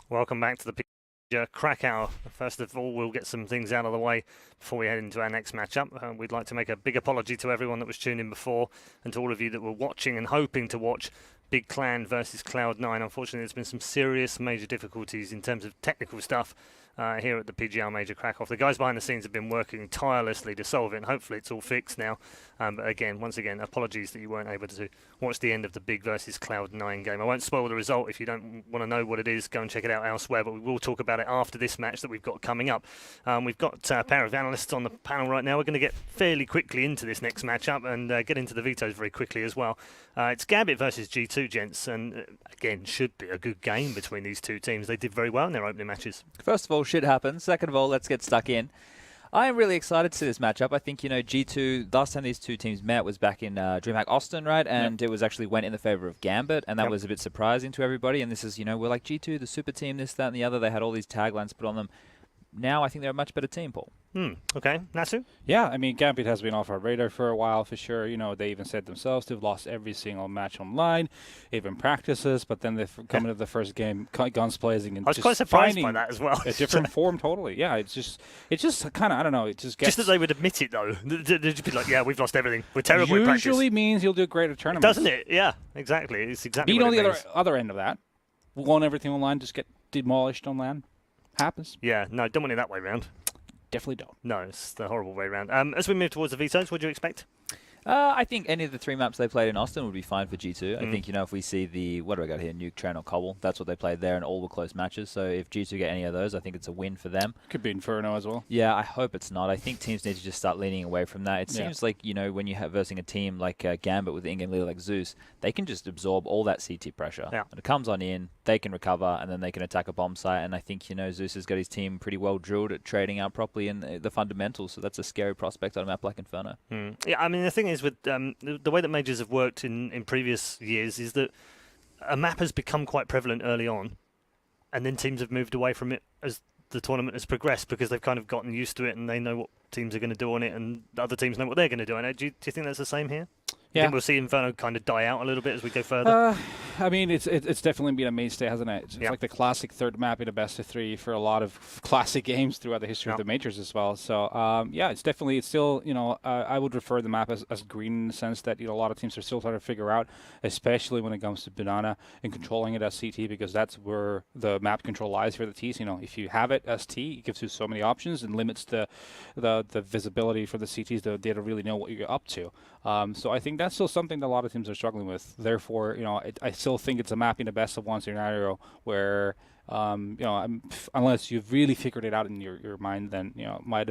Welcome back to the Krakow. First of all, we'll get some things out of the way before we head into our next matchup. We'd like to make a big apology to everyone that was tuned in before and to all of you that were watching and hoping to watch Big Clan versus Cloud9. Unfortunately, there's been some serious major difficulties in terms of technical stuff here at the PGL Major Kraków. The guys behind the scenes have been working tirelessly to solve it, and hopefully it's all fixed now. But again, once again, apologies that you weren't able to watch the end of the Big versus Cloud9 game. I won't spoil the result. If you don't want to know what it is, go and check it out elsewhere, but we will talk about it after this match that we've got coming up. We've got a pair of analysts on the panel right now. We're going to get fairly quickly into this next matchup and get into the vetoes very quickly as well. It's Gambit versus G2, gents, and again, should be a good game between these two teams. They did very well in their opening matches. First of all, shit happens. Second of all, let's get stuck in. I am really excited to see this matchup. I think, G2, last time these two teams met was back in DreamHack Austin, right? And it was actually went in the favor of Gambit, and that was a bit surprising to everybody. And this is, we're like G2, the super team, this, that, and the other. They had all these taglines put on them. Now I think they're a much better team, Paul. Okay. Nasu? Yeah, I mean, Gambit has been off our radar for a while, for sure. They even said themselves they've lost every single match online, even practices, but then they've come into the first game guns blazing. And I was quite surprised by that as well. A different form, totally. Yeah, it's just kind of, I don't know, it just gets... Just that they would admit it, though. They'd just be like, yeah, we've lost everything. We're terrible at practice. Usually means you'll do great at tournaments. Doesn't it? Yeah, exactly. It's exactly Being what on it the means. other end of that, won everything online, just get demolished on LAN. Happens. Yeah, no, don't want it that way round. Definitely don't. No, it's the horrible way round. As we move towards the vetoes, what do you expect? I think any of the 3 maps they played in Austin would be fine for G2. I think, if we see the, what do I got here, Nuke, Train or Cobble, that's what they played there, and all were close matches. So if G2 get any of those, I think it's a win for them. Could be Inferno as well. Yeah, I hope it's not. I think teams need to just start leaning away from that. It seems like, when you have versing a team like Gambit with the in-game leader like Zeus, they can just absorb all that CT pressure. Yeah. When it comes on in, they can recover, and then they can attack a bomb site. And I think, Zeus has got his team pretty well drilled at trading out properly in the fundamentals. So that's a scary prospect on a map like Inferno. Yeah, I mean, the thing is with the way that majors have worked in previous years is that a map has become quite prevalent early on, and then teams have moved away from it as the tournament has progressed because they've kind of gotten used to it and they know what teams are going to do on it, and the other teams know what they're going to do on it. Do you think that's the same here? Yeah. I think we'll see Inferno kind of die out a little bit as we go further. I mean, it's definitely been a mainstay, hasn't it? It's like the classic third map in a best of 3 for a lot of classic games throughout the history of the majors as well. So, it's still, I would refer the map as green in the sense that, a lot of teams are still trying to figure out, especially when it comes to Banana and controlling it as CT, because that's where the map control lies for the Ts. If you have it as T, it gives you so many options and limits the visibility for the CTs. They don't really know what you're up to. So I think that's still something that a lot of teams are struggling with. Therefore, I still think it's a map in a best of 1 scenario where, unless you've really figured it out in your mind, then might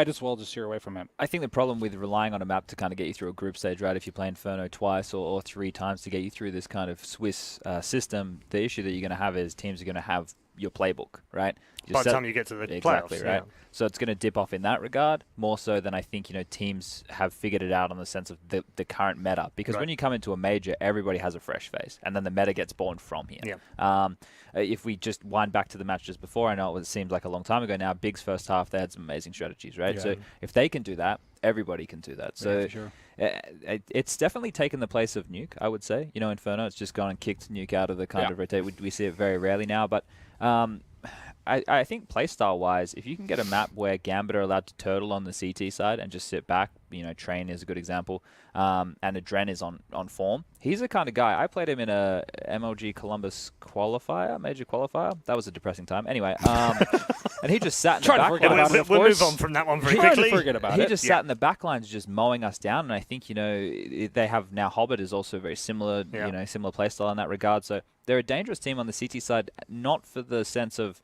as well just steer away from it. I think the problem with relying on a map to kind of get you through a group stage, right? If you play Inferno twice or 3 times to get you through this kind of Swiss system, the issue that you're going to have is teams are going to have your playbook, right? By the time you get to the exactly, playoffs, right? So it's going to dip off in that regard more so than I think teams have figured it out on the sense of the current meta. Because when you come into a major, everybody has a fresh face, and then the meta gets born from here. Yeah. If we just wind back to the match just before, I know it seems like a long time ago now. Big's first half, they had some amazing strategies, right? Yeah. So if they can do that, everybody can do that. So for sure. It's definitely taken the place of Nuke, I would say. Inferno, it's just gone and kicked Nuke out of the kind of rotate. We see it very rarely now, but I think playstyle-wise, if you can get a map where Gambit are allowed to turtle on the CT side and just sit back, Train is a good example, and Adren is on form. He's the kind of guy. I played him in a MLG Columbus qualifier, major qualifier. That was a depressing time. Anyway, and he just sat in the back lines. We'll move on from that one very quickly. He just sat in the back lines just mowing us down, and I think, they have now Hobbit is also very similar, similar playstyle in that regard. So they're a dangerous team on the CT side, not for the sense of,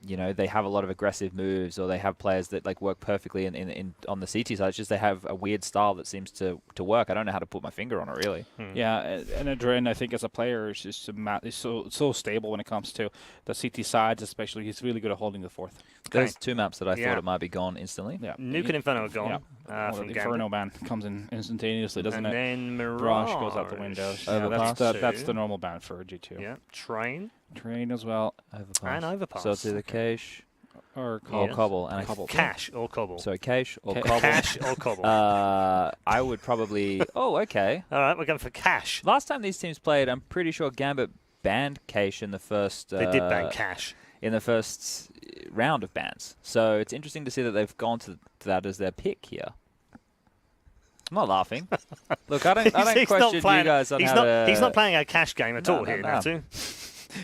they have a lot of aggressive moves or they have players that work perfectly on the CT side. It's just they have a weird style that seems to work. I don't know how to put my finger on it, really. Yeah, and Adren, I think, as a player, is just is so stable when it comes to the CT sides, especially. He's really good at holding the fourth. There's 2 maps that I thought it might be gone instantly. Yeah. Nuke and Inferno are gone. From the Inferno ban comes in instantaneously, doesn't it? And then Mirage goes out the window. That's the normal ban for G2. Yeah. Train as well. Overpass. And Overpass. So it's either Cache or Cobble. And Cobble. Cache or Cobble. So Cache or Cobble. Cache or Cobble. I would probably... Oh, okay. All right, we're going for Cache. Last time these teams played, I'm pretty sure Gambit banned Cache in the first... They did ban Cache. in the first round of bans. So it's interesting to see that they've gone to that as their pick here. I'm not laughing. Look, I don't question you guys on he's not playing a cash game at all here, Natu.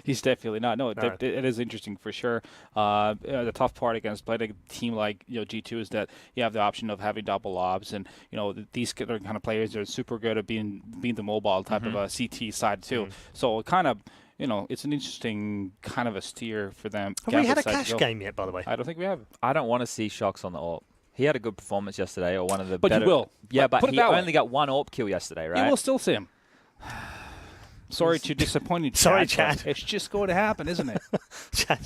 He's definitely not. No, it is interesting for sure. The tough part against playing a team like G2 is that you have the option of having double obs, and these kind of players are super good at being the mobile type of a CT side too. So kind of. It's an interesting kind of a steer for them. Have we had a cash game yet, by the way? I don't think we have. I don't want to see Shox on the AWP. He had a good performance yesterday, or one of the better. But you will. Yeah, but he only got one AWP kill yesterday, right? You will still see him. Sorry to disappoint you, Chad. Sorry, Chad. It's just going to happen, isn't it?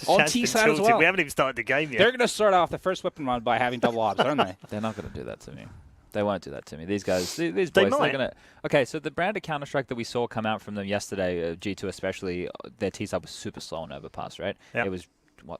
On T side as well. We haven't even started the game yet. They're going to start off the first weapon round by having double obs, aren't they? They're not going to do that to me. They won't do that to me. These guys, these boys, they're going to... Okay, so the branded Counter-Strike that we saw come out from them yesterday, G2 especially, their T-side was super slow on overpass, right? Yep. It was,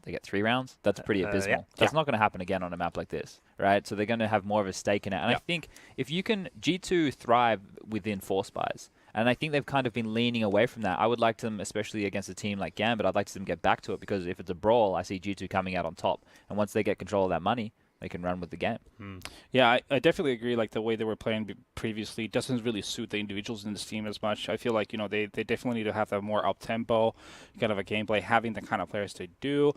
they get 3 rounds? That's pretty abysmal. Yeah. That's not going to happen again on a map like this, right? So they're going to have more of a stake in it. And I think if you can... G2 thrive within force buys. And I think they've kind of been leaning away from that. I would like them, especially against a team like Gambit, I'd like to see them get back to it, because if it's a brawl, I see G2 coming out on top. And once they get control of that money, they can run with the game. Yeah, I definitely agree. Like the way they were playing previously doesn't really suit the individuals in this team as much. I feel like they definitely need to have that more up tempo kind of a gameplay, having the kind of players they do,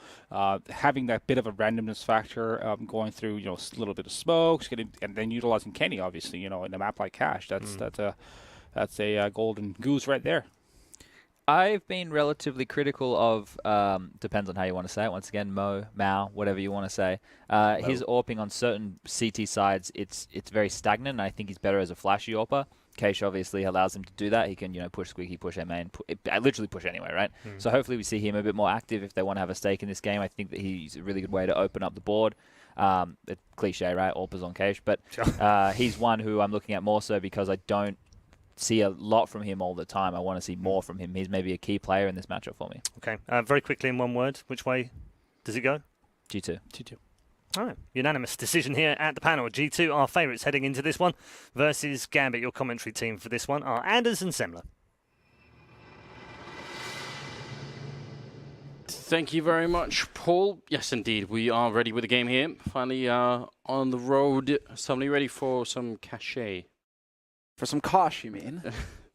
having that bit of a randomness factor, going through a little bit of smokes, and then utilizing Kenny obviously in a map like Cash. That's a golden goose right there. I've been relatively critical of, depends on how you want to say it, once again, Mao, whatever you want to say. His AWPing on certain CT sides, it's very stagnant, and I think he's better as a flashy AWPer. Keish obviously allows him to do that. He can, push squeaky, push A main, literally push anyway, right? So hopefully we see him a bit more active if they want to have a stake in this game. I think that he's a really good way to open up the board. It's cliche, right? AWPers on Keish, but he's one who I'm looking at more so because I don't see a lot from him all the time. I want to see more from him. He's maybe a key player in this matchup for me. Okay. Very quickly in one word, which way does it go? G2. All right. Unanimous decision here at the panel. G2, our favourites heading into this one, versus Gambit. Your commentary team for this one are Anders and Semler. Thank you very much, Paul. Yes, indeed. We are ready with the game here. Finally on the road. Suddenly ready for some cachet. For some kosh, you mean?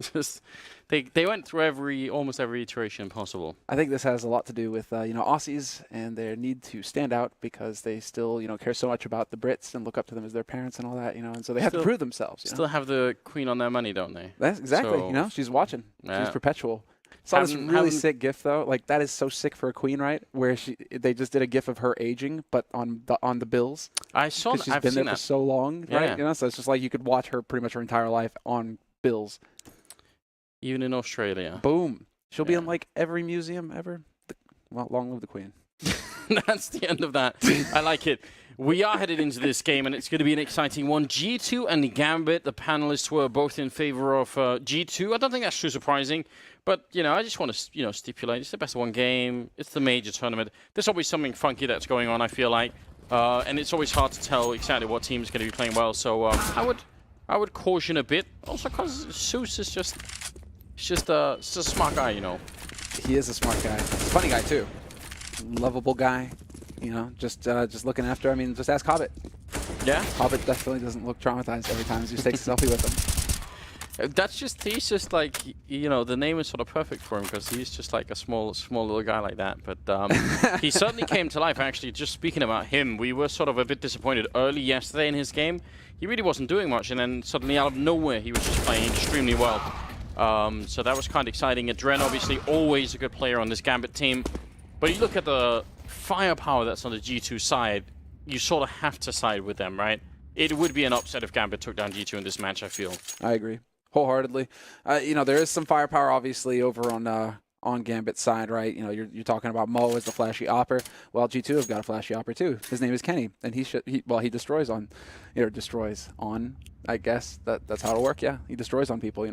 Just they went through almost every iteration possible. I think this has a lot to do with Aussies and their need to stand out, because they still care so much about the Brits and look up to them as their parents and all that, and so they have to prove themselves. Still have the queen on their money, don't they? That's exactly. So, she's watching. Yeah. She's perpetual. Saw this really sick GIF though. Like that is so sick for a queen, right? Where they just did a GIF of her aging, but on the Bills. I saw. She's been there for so long, right? Yeah. So it's just like you could watch her pretty much her entire life on Bills. Even in Australia. Boom. She'll be in like every museum ever. Well, long live the queen. That's the end of that. I like it. We are headed into this game, and it's going to be an exciting one. G2 and Gambit, the panelists were both in favor of G2. I don't think that's too surprising, but, I just want to, stipulate it's the best of one game. It's the major tournament. There's always something funky that's going on, I feel like, and it's always hard to tell exactly what team is going to be playing well. So I would caution a bit. Also, because Zeus is just a smart guy, He is a smart guy. He's a funny guy, too. Lovable guy. Just looking after. I mean, just ask Hobbit. Yeah. Hobbit definitely doesn't look traumatized every time he takes a selfie with him. He's just like, the name is sort of perfect for him, because he's just like a small little guy like that. But he certainly came to life. Actually, just speaking about him, we were sort of a bit disappointed early yesterday in his game. He really wasn't doing much, and then suddenly out of nowhere, he was just playing extremely well. So that was kind of exciting. Adren, obviously, always a good player on this Gambit team. But you look at the firepower that's on the G2 side, you sort of have to side with them, right? It would be an upset if Gambit took down G2 in this match, I feel. I agree wholeheartedly. There is some firepower, obviously, over on Gambit's side, right? You're talking about Mo as the flashy opper. Well, G2 have got a flashy opper too. His name is Kenny, and he destroys on, I guess that's how it'll work. Yeah, he destroys on people,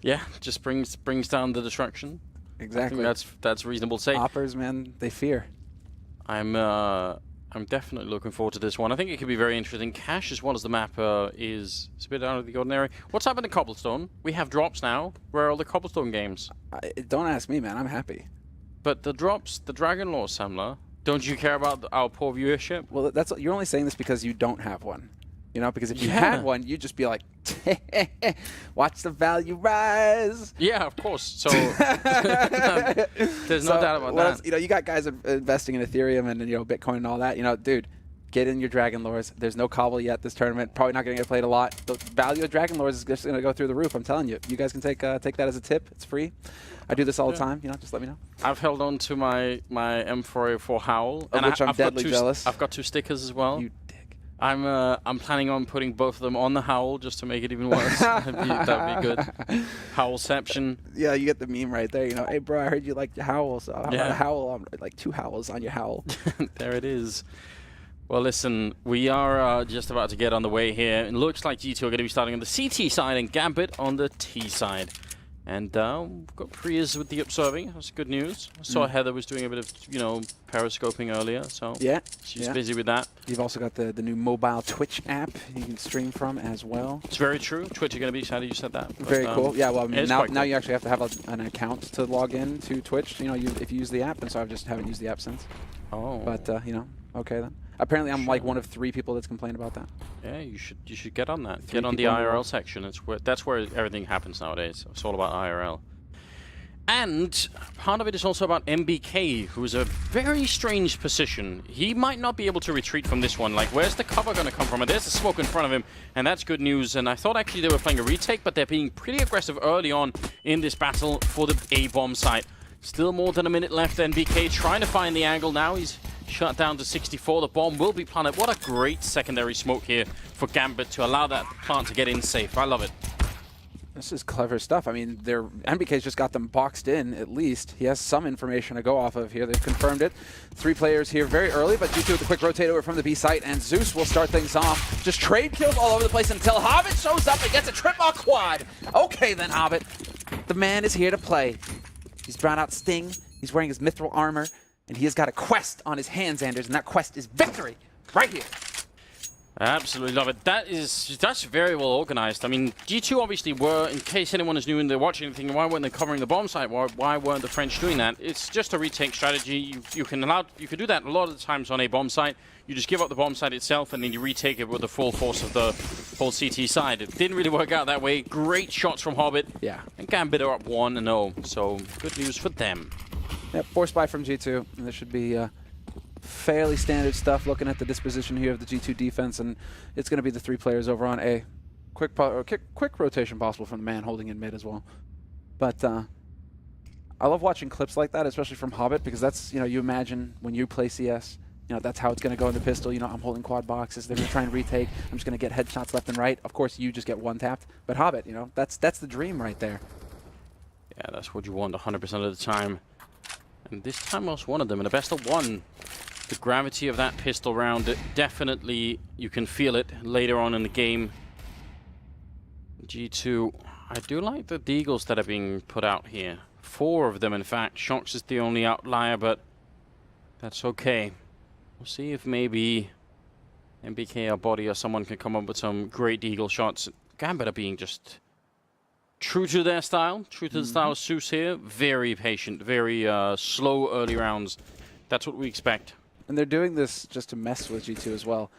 Yeah, just brings down the destruction. Exactly. I think that's reasonable to say. Oppers, man, they fear. I'm definitely looking forward to this one. I think it could be very interesting. Cash, as well as the map, is a bit out of the ordinary. What's happened to Cobblestone? We have drops now. Where are all the Cobblestone games? Don't ask me, man. I'm happy. But the drops, the Dragon Lore, Samler, don't you care about our poor viewership? Well, you're only saying this because you don't have one. You know, because if you Yeah. had one, you'd just be like, watch the value rise. Yeah, of course. So there's no doubt about that. Else, you know, you got guys investing in Ethereum and Bitcoin and all that. You know, dude, get in your Dragon Lores. There's no cobble yet this tournament. Probably not going to get played a lot. The value of Dragon Lores is just going to go through the roof. I'm telling you. You guys can take that as a tip. It's free. I do this all the time. You know, just let me know. I've held on to my M4A4 Howl, Of which I'm deadly jealous. I've got 2 stickers as well. You dick. I'm planning on putting both of them on the Howl just to make it even worse. That'd be good. Howlception. Yeah, you get the meme right there. You know, hey bro, I heard you like your howl, so how about a howl? Like 2 howls on your howl. There it is. Well, listen, we are just about to get on the way here. It looks like G2 are going to be starting on the CT side and Gambit on the T side. And we've got Priya's with the observing. That's good news. I saw Heather was doing a bit of, periscoping earlier, so Yeah. she's busy with that. You've also got the new mobile Twitch app you can stream from as well. It's very true. Twitch are going to be excited you said that. But, Very cool. Yeah, well, I mean, now cool. you actually have to have an account to log in to Twitch. You know, if you use the app, and so I just haven't used the app since. Oh. But okay then. Apparently, I'm like one of 3 people that's complained about that. Yeah, you should get on that. 3 Get on the people in a row. IRL section. That's where everything happens nowadays. It's all about IRL. And part of it is also about MBK, who's a very strange position. He might not be able to retreat from this one. Like, where's the cover going to come from? And there's the smoke in front of him, and that's good news. And I thought actually they were playing a retake, but they're being pretty aggressive early on in this battle for the A-bomb site. Still more than a minute left. MBK trying to find the angle now. He's shut down to 64. The bomb will be planted. What a great secondary smoke here for Gambit to allow that plant to get in safe. I love it. This is clever stuff. I mean, MBK's just got them boxed in, at least. He has some information to go off of here. They've confirmed it. 3 players here very early, but G2 with a quick rotate over from the B site, and Zeus will start things off. Just trade kills all over the place until Hobbit shows up and gets a trip on quad. Okay then, Hobbit. The man is here to play. He's brought out Sting. He's wearing his mithril armor, and he has got a quest on his hands, Anders, and that quest is victory right here. I absolutely love it. That's very well organized. I mean, G2 obviously were, in case anyone is new and they're watching anything, why weren't they covering the bomb site? Why weren't the French doing that? It's just a retake strategy. You can do that a lot of the times on a bomb site. You just give up the bomb site itself and then you retake it with the full force of the whole CT side. It didn't really work out that way. Great shots from Hobbit. Yeah. And Gambit are up 1-0, so good news for them. Yep, force buy from G2. And this should be fairly standard stuff looking at the disposition here of the G2 defense, and it's going to be the 3 players over on A. Quick rotation possible from the man holding in mid as well. But I love watching clips like that, especially from Hobbit, because that's, you imagine when you play CS, that's how it's going to go in the pistol. I'm holding quad boxes. They're going to try and retake. I'm just going to get headshots left and right. Of course, you just get one tapped. But Hobbit, that's the dream right there. Yeah, that's what you want 100% of the time. And this time was one of them in a best of 1. The gravity of that pistol round, definitely, you can feel it later on in the game. G2, I do like the deagles that are being put out here. 4 of them, in fact. Shox is the only outlier, but that's okay. We'll see if maybe MBK or Body or someone can come up with some great deagle shots. Gambit are being just true to their style, true to the style of Zeus here. Very patient, very slow early rounds. That's what we expect. And they're doing this just to mess with G2 as well.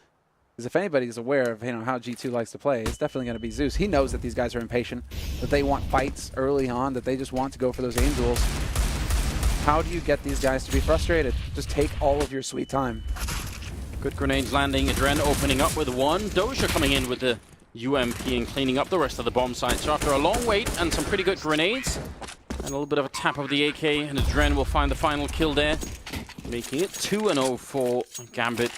Because if anybody's aware of how G2 likes to play, it's definitely going to be Zeus. He knows that these guys are impatient, that they want fights early on, that they just want to go for those aim duels. How do you get these guys to be frustrated? Just take all of your sweet time. Good grenades landing. Adren opening up with 1. Doja coming in with the UMP and cleaning up the rest of the bomb site. So after a long wait and some pretty good grenades, and a little bit of a tap of the AK, and Adren will find the final kill there, making it 2-0 for Gambit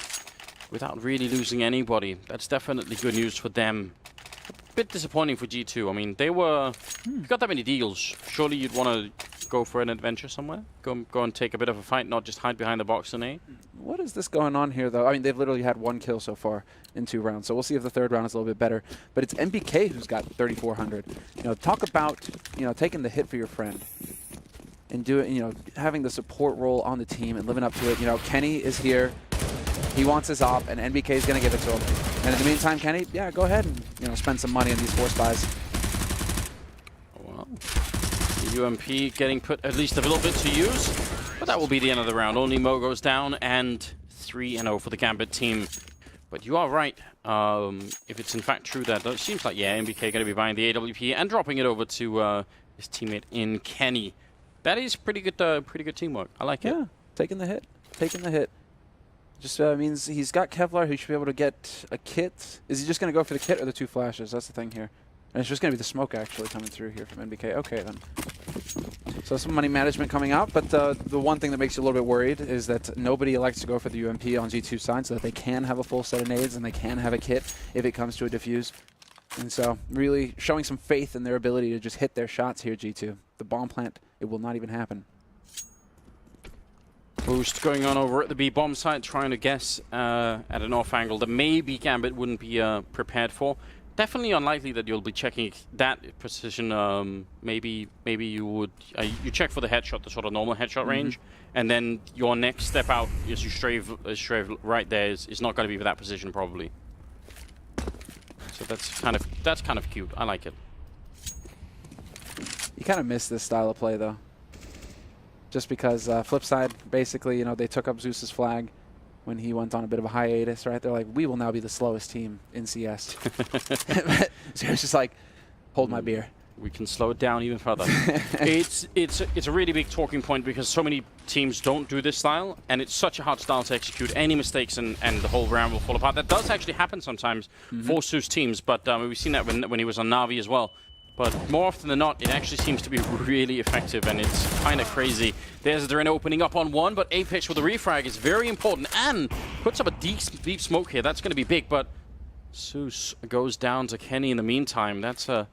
without really losing anybody. That's definitely good news for them. A bit disappointing for G2. I mean, they were... If you got that many deals, surely you'd want to go for an adventure somewhere? Go and take a bit of a fight, not just hide behind the box and A? What is this going on here, though? I mean, they've literally had 1 kill so far in 2 rounds, so we'll see if the 3rd round is a little bit better. But it's MBK who's got 3,400. Talk about, taking the hit for your friend. And doing, having the support role on the team and living up to it. Kenny is here. He wants his op, and NBK is going to give it to him. And in the meantime, Kenny, yeah, go ahead and spend some money on these force buys. Well, the UMP getting put at least a little bit to use. But But that will be the end of the round. Only Mo goes down, and 3-0 for the Gambit team. But you are right. If it's in fact true that it seems like, yeah, NBK going to be buying the AWP and dropping it over to his teammate in Kenny. That is pretty good teamwork. I like it. Yeah, taking the hit. Just means he's got Kevlar. He should be able to get a kit. Is he just going to go for the kit or the 2 flashes? That's the thing here. And it's just going to be the smoke actually coming through here from NBK. Okay, then. So some money management coming out, but the one thing that makes you a little bit worried is that nobody elects to go for the UMP on G2 side so that they can have a full set of nades and they can have a kit if it comes to a defuse. And so really showing some faith in their ability to just hit their shots here, G2. The bomb plant, it will not even happen. Boost going on over at the B bomb site, trying to guess at an off angle that maybe Gambit wouldn't be prepared for. Definitely unlikely that you'll be checking that precision. Maybe you would you check for the headshot, the sort of normal headshot range, and then your next step out is you strafe right there is not going to be for that position probably. So that's kind of cute. I like it. You kind of miss this style of play though. Just because flip side, basically, you know, they took up Zeus's flag when he went on a bit of a hiatus, right? They're like, we will now be the slowest team in CS. So it's just like, hold my beer. We can slow it down even further. it's a really big talking point because so many teams don't do this style, and it's such a hard style to execute. Any mistakes and the whole round will fall apart. That does actually happen sometimes for Zeus teams, but we've seen that when he was on Na'Vi as well. But more often than not, it actually seems to be really effective, and it's kind of crazy. There's Dren opening up on one, but Apex with the refrag is very important, and puts up a deep smoke here. That's going to be big, but Zeus goes down to Kenny in the meantime. That's a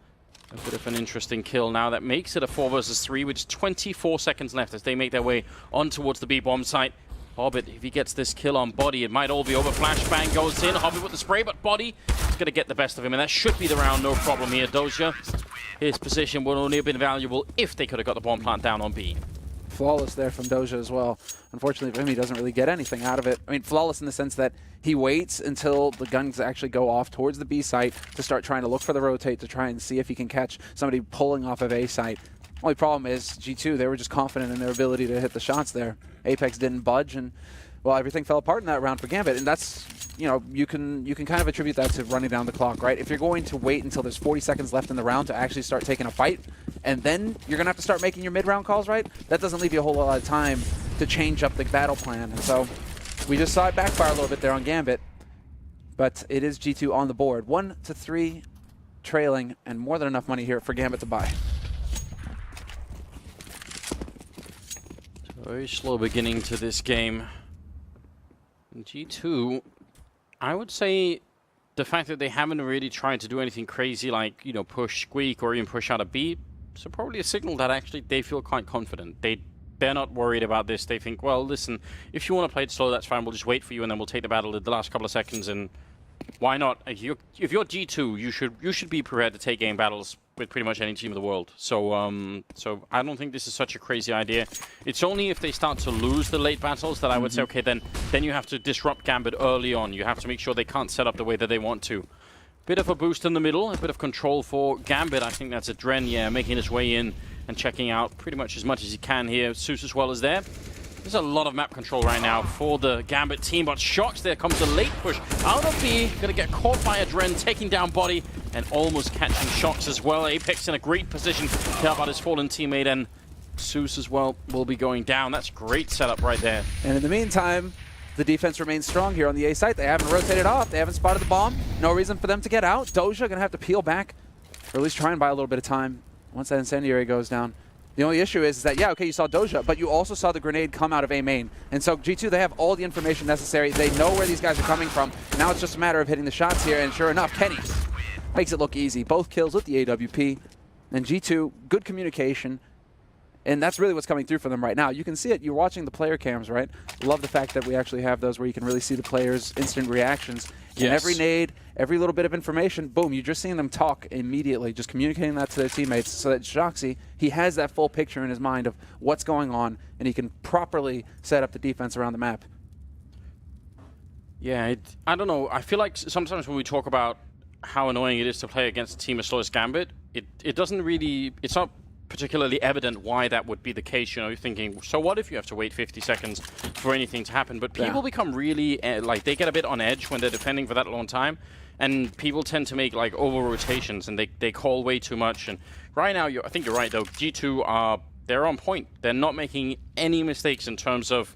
bit of an interesting kill now. That makes it a 4 versus 3 with 24 seconds left as they make their way on towards the B-bomb site. Hobbit, if he gets this kill on Body, it might all be over. Flashbang goes in. Hobbit with the spray, but Body is going to get the best of him, and that should be the round. No problem here. Doja, his position would only have been valuable if they could have got the bomb plant down on B. Flawless there from Doja as well. Unfortunately for him, he doesn't really get anything out of it. I mean, flawless in the sense that he waits until the guns actually go off towards the B site to start trying to look for the rotate to try and see if he can catch somebody pulling off of A site. Only problem is G2, they were just confident in their ability to hit the shots there. Apex didn't budge, and well, everything fell apart in that round for Gambit, and that's, you know, you can kind of attribute that to running down the clock, right? If you're going to wait until there's 40 seconds left in the round to actually start taking a fight, and then you're going to have to start making your mid-round calls, right? That doesn't leave you a whole lot of time to change up the battle plan, and so we just saw it backfire a little bit there on Gambit, but it is G2 on the board. 1-3 trailing, and more than enough money here for Gambit to buy. Very slow beginning to this game. G2, I would say the fact that they haven't really tried to do anything crazy like, you know, push Squeak or even push out a B, so probably a signal that actually they feel quite confident. They're not worried about this. They think, well, listen, if you want to play it slow, that's fine. We'll just wait for you, and then we'll take the battle in the last couple of seconds, and why not? If you're G2, you should be prepared to take game battles with pretty much any team in the world. So so I don't think this is such a crazy idea. It's only if they start to lose the late battles that I would say, okay, then you have to disrupt Gambit early on. You have to make sure they can't set up the way that they want to. Bit of a boost in the middle, a bit of control for Gambit. I think that's a Dren, yeah, making his way in and checking out pretty much as much as he can here. Zeus as well as there. There's a lot of map control right now for the Gambit team, but Shocks, there comes a late push out of B. Gonna get caught by a Dren, taking down Body and almost catching Shocks as well. Apex in a great position to help out his fallen teammate, and Zeus as well will be going down. That's great setup right there. And in the meantime, the defense remains strong here on the A site. They haven't rotated off. They haven't spotted the bomb. No reason for them to get out. Doja gonna have to peel back, or at least try and buy a little bit of time once that incendiary goes down. The only issue is that, yeah, okay, you saw Doja, but you also saw the grenade come out of A main. And so G2, they have all the information necessary. They know where these guys are coming from. Now it's just a matter of hitting the shots here, and sure enough, Kenny makes it look easy. Both kills with the AWP. And G2, good communication. And that's really what's coming through for them right now. You can see it. You're watching the player cams, right? Love the fact that we actually have those where you can really see the players' instant reactions. Yes. And every nade, every little bit of information, boom, you're just seeing them talk immediately, just communicating that to their teammates so that Joxy, he has that full picture in his mind of what's going on, and he can properly set up the defense around the map. Yeah, I don't know. I feel like sometimes when we talk about how annoying it is to play against a team as slow as Gambit, it doesn't really, it's not particularly evident why that would be the case. You know, you're thinking, so what if you have to wait 50 seconds for anything to happen? But people become really, like, they get a bit on edge when they're defending for that long time. And people tend to make, like, over-rotations, and they call way too much. And right now, I think you're right, though. G2 they're on point. They're not making any mistakes in terms of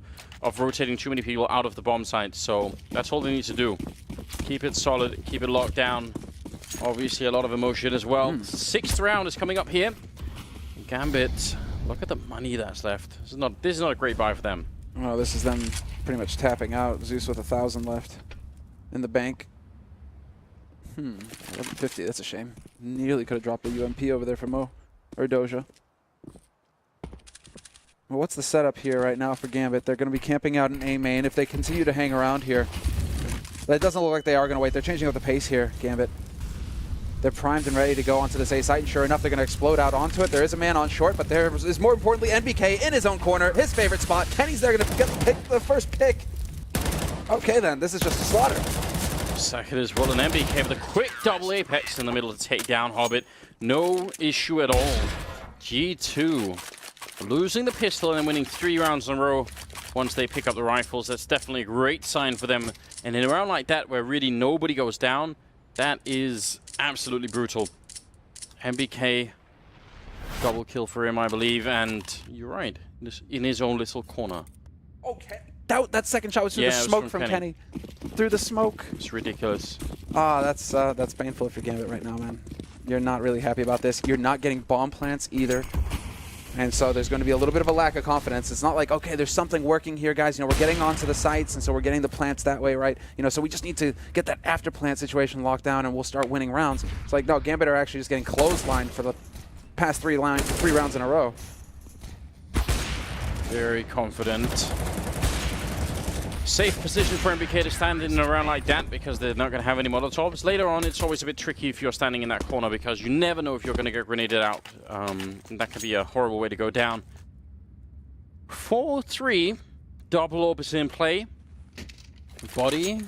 rotating too many people out of the bomb site. So that's all they need to do. Keep it solid, keep it locked down. Obviously, a lot of emotion as well. Sixth round is coming up here. Gambit, look at the money that's left. This is not a great buy for them. Oh, this is them pretty much tapping out. Zeus with 1,000 left in the bank. 1150, that's a shame. Nearly could have dropped the UMP over there for Mo or Doja. Well, what's the setup here right now for Gambit? They're going to be camping out in A main. If they continue to hang around here, it doesn't look like they are going to wait. They're changing up the pace here, Gambit. They're primed and ready to go onto this A site, and sure enough, they're going to explode out onto it. There is a man on short, but there is more importantly NBK in his own corner, his favorite spot. Kenny's there going to pick the first pick. Okay then, this is just a slaughter. Second as well, and NBK with a quick double apex in the middle to take down Hobbit. No issue at all. G2 losing the pistol and then winning 3 rounds in a row once they pick up the rifles. That's definitely a great sign for them. And in a round like that where really nobody goes down, that is absolutely brutal. NBK, double kill for him, I believe, and you're right, in his own little corner. Okay. That second shot was through the smoke from Kenny. Through the smoke. It's ridiculous. Ah, that's painful for Gambit right now, man. You're not really happy about this. You're not getting bomb plants either. And so there's going to be a little bit of a lack of confidence. It's not like, okay, there's something working here, guys. You know, we're getting onto the sites, and so we're getting the plants that way, right? You know, so we just need to get that after plant situation locked down, and we'll start winning rounds. It's like, no, Gambit are actually just getting clotheslined for the past 3 rounds in a row. Very confident. Safe position for NBK to stand in a round like that because they're not going to have any Molotovs. Later on, it's always a bit tricky if you're standing in that corner because you never know if you're going to get grenaded out. And that could be a horrible way to go down. 4-3. Double orb is in play. Body.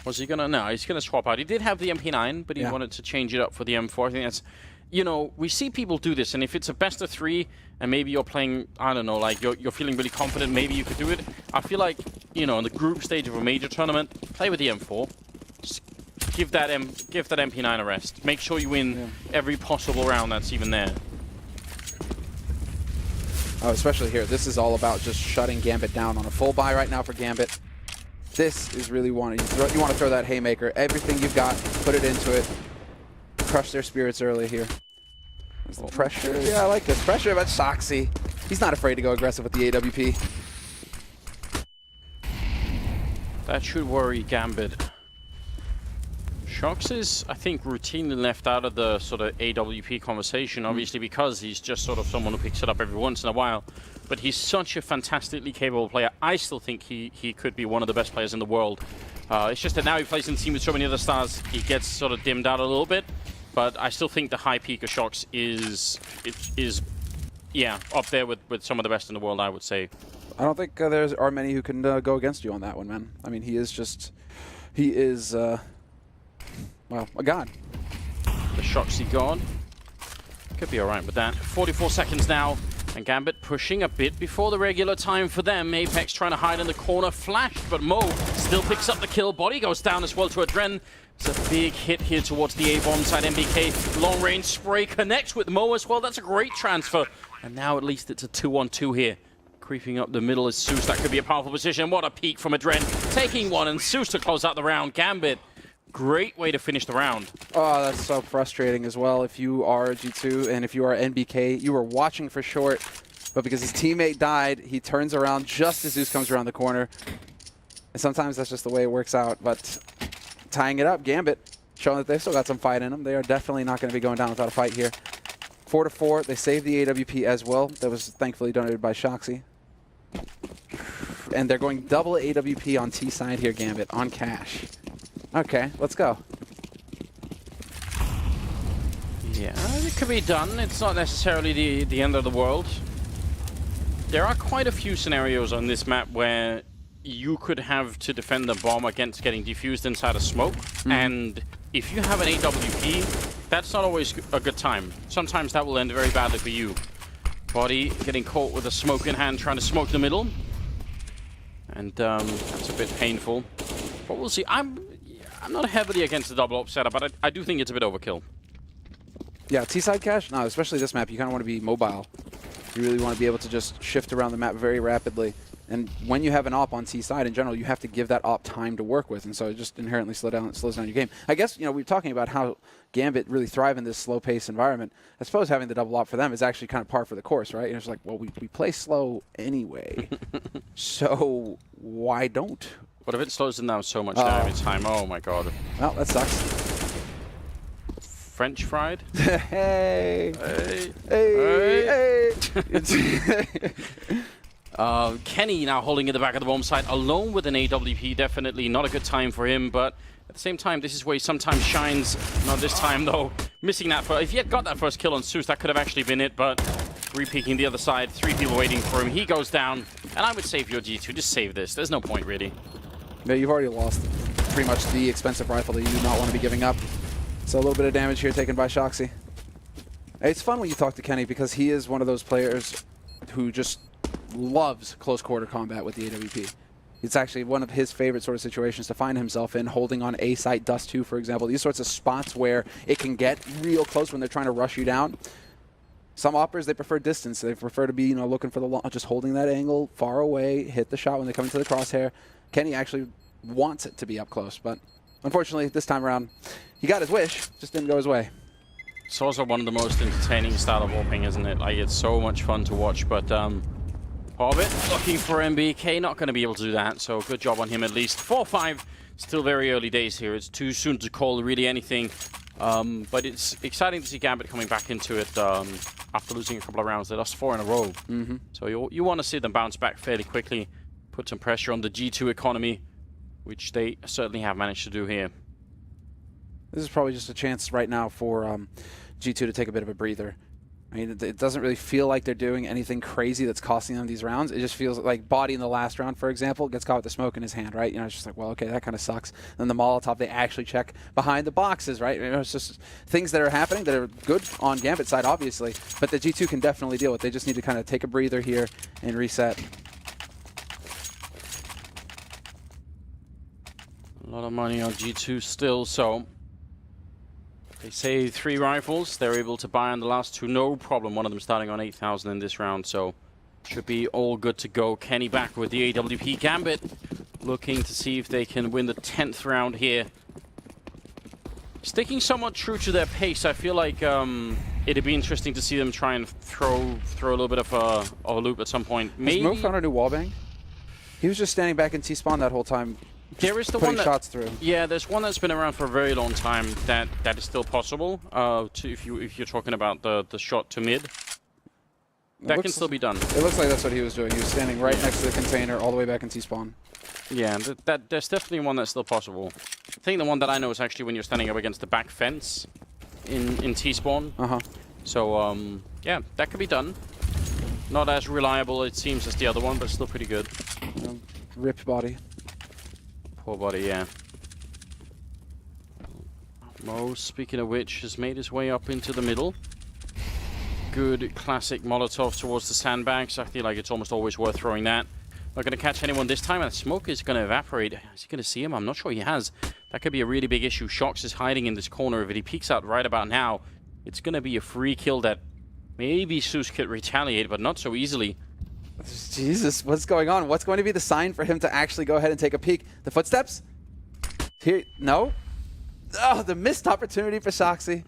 Was he going to? No, he's going to swap out. He did have the MP9, but he wanted to change it up for the M4. I think that's... You know, we see people do this, and if it's a best of 3, and maybe you're playing, I don't know, like you're feeling really confident, maybe you could do it. I feel like, you know, in the group stage of a major tournament, play with the M4. Just give that MP9 a rest. Make sure you win every possible round that's even there. Oh, especially here. This is all about just shutting Gambit down on a full buy right now for Gambit. This is really you want to throw that haymaker. Everything you've got, put it into it. Crush their spirits early here. There's the pressure. Yeah, I like this. Pressure about Shoxy. He's not afraid to go aggressive with the AWP. That should worry Gambit. Shox is, I think, routinely left out of the sort of AWP conversation, obviously because he's just sort of someone who picks it up every once in a while. But he's such a fantastically capable player. I still think he could be one of the best players in the world. It's just that now he plays in the team with so many other stars, he gets sort of dimmed out a little bit. But I still think the high peak of Shox is up there with some of the best in the world, I would say. I don't think there are many who can go against you on that one, man. I mean, he is, well, a god. The Shoxy god. Could be alright with that. 44 seconds now. And Gambit pushing a bit before the regular time for them. Apex trying to hide in the corner. Flashed, but Mo still picks up the kill. Body goes down as well to Adren. It's a big hit here towards the A-bomb side. NBK, long-range spray connects with Mo as well. That's a great transfer. And now at least it's a 2-on-2 here. Creeping up the middle is Zeus. That could be a powerful position. What a peek from Adren. Taking one, and Zeus to close out the round. Gambit, great way to finish the round. Oh, that's so frustrating as well. If you are G2 and if you are NBK, you were watching for short, but because his teammate died, he turns around just as Zeus comes around the corner. And sometimes that's just the way it works out, but tying it up, Gambit, showing that they've still got some fight in them. They are definitely not going to be going down without a fight here. 4-4, they saved the AWP as well. That was thankfully donated by Shoxy. And they're going double AWP on T side here, Gambit, on cash. Okay, let's go. Yeah, it could be done. It's not necessarily the end of the world. There are quite a few scenarios on this map where you could have to defend the bomb against getting defused inside a smoke. And if you have an AWP, That's not always a good time. Sometimes that will end very badly for you. Body getting caught with a smoke in hand, trying to smoke the middle. And that's a bit painful. But we'll see. I'm not heavily against the double op setup, but I do think it's a bit overkill. Yeah, T-side cache? No, especially this map, you kind of want to be mobile. You really want to be able to just shift around the map very rapidly. And when you have an op on T-side in general, you have to give that op time to work with, and so it just inherently slows down your game. I guess, we're talking about how Gambit really thrive in this slow-paced environment. I suppose having the double op for them is actually kind of par for the course, right? It's like, well, we play slow anyway, so why don't? What if it slows them down so much damage time? Oh my god. Well, that sucks. French fried? Hey! Hey! Hey! Hey! Kenny now holding in the back of the bomb site, alone with an AWP. Definitely not a good time for him, but at the same time, this is where he sometimes shines. Not this time, though. Missing that first. If he had got that first kill on Zeus, that could have actually been it, but re-peeking the other side. 3 people waiting for him. He goes down, and I would save your G2. Just save this. There's no point, really. Yeah, you've already lost pretty much the expensive rifle that you do not want to be giving up. So a little bit of damage here taken by Shoxy. It's fun when you talk to Kenny because he is one of those players who just loves close quarter combat with the AWP. It's actually one of his favorite sort of situations to find himself in, holding on A site, Dust 2, for example. These sorts of spots where it can get real close when they're trying to rush you down. Some operators, they prefer distance. They prefer to be, looking for the long, just holding that angle far away, hit the shot when they come into the crosshair. Kenny actually wants it to be up close, but unfortunately, this time around, he got his wish, just didn't go his way. It's also one of the most entertaining style of warping, isn't it? Like, it's so much fun to watch, but Orbit looking for MBK, not going to be able to do that, so good job on him at least. 4-5, still very early days here. It's too soon to call really anything, but it's exciting to see Gambit coming back into it after losing a couple of rounds. They lost 4 in a row, so you want to see them bounce back fairly quickly, put some pressure on the G2 economy, which they certainly have managed to do here. This is probably just a chance right now for G2 to take a bit of a breather. I mean, it doesn't really feel like they're doing anything crazy that's costing them these rounds. It just feels like Body in the last round, for example, gets caught with the smoke in his hand, right? It's just like, well, okay, that kind of sucks. Then the Molotov, they actually check behind the boxes, right? It's just things that are happening that are good on Gambit side, obviously, but the G2 can definitely deal with. They just need to kind of take a breather here and reset. A lot of money on G2 still, so they say 3 rifles. They're able to buy on the last 2, no problem. One of them starting on 8,000 in this round, so should be all good to go. Kenny back with the AWP. Gambit looking to see if they can win the 10th round here. Sticking somewhat true to their pace. I feel like it'd be interesting to see them try and throw a little bit of a loop at some point. Maybe. Has Mo found a new wallbang? He was just standing back in T-spawn that whole time. There is the one that, shots through. Yeah, there's one that's been around for a very long time that is still possible. If you're talking about the shot to mid, that can still be done. It looks like that's what he was doing. He was standing right next to the container, all the way back in T-spawn. Yeah, there's definitely one that's still possible. I think the one that I know is actually when you're standing up against the back fence in T-spawn. So yeah, that could be done. Not as reliable it seems as the other one, but still pretty good. Rip Body. Poor Body, yeah. Mo, speaking of which, has made his way up into the middle. Good classic Molotov towards the sandbags. I feel like it's almost always worth throwing that. Not going to catch anyone this time, and the smoke is going to evaporate. Is he going to see him? I'm not sure he has. That could be a really big issue. Shox is hiding in this corner. If he peeks out right about now, it's going to be a free kill that maybe Zeus could retaliate, but not so easily. Jesus, what's going on? What's going to be the sign for him to actually go ahead and take a peek? The footsteps? Here, no? Oh, the missed opportunity for Shoxy.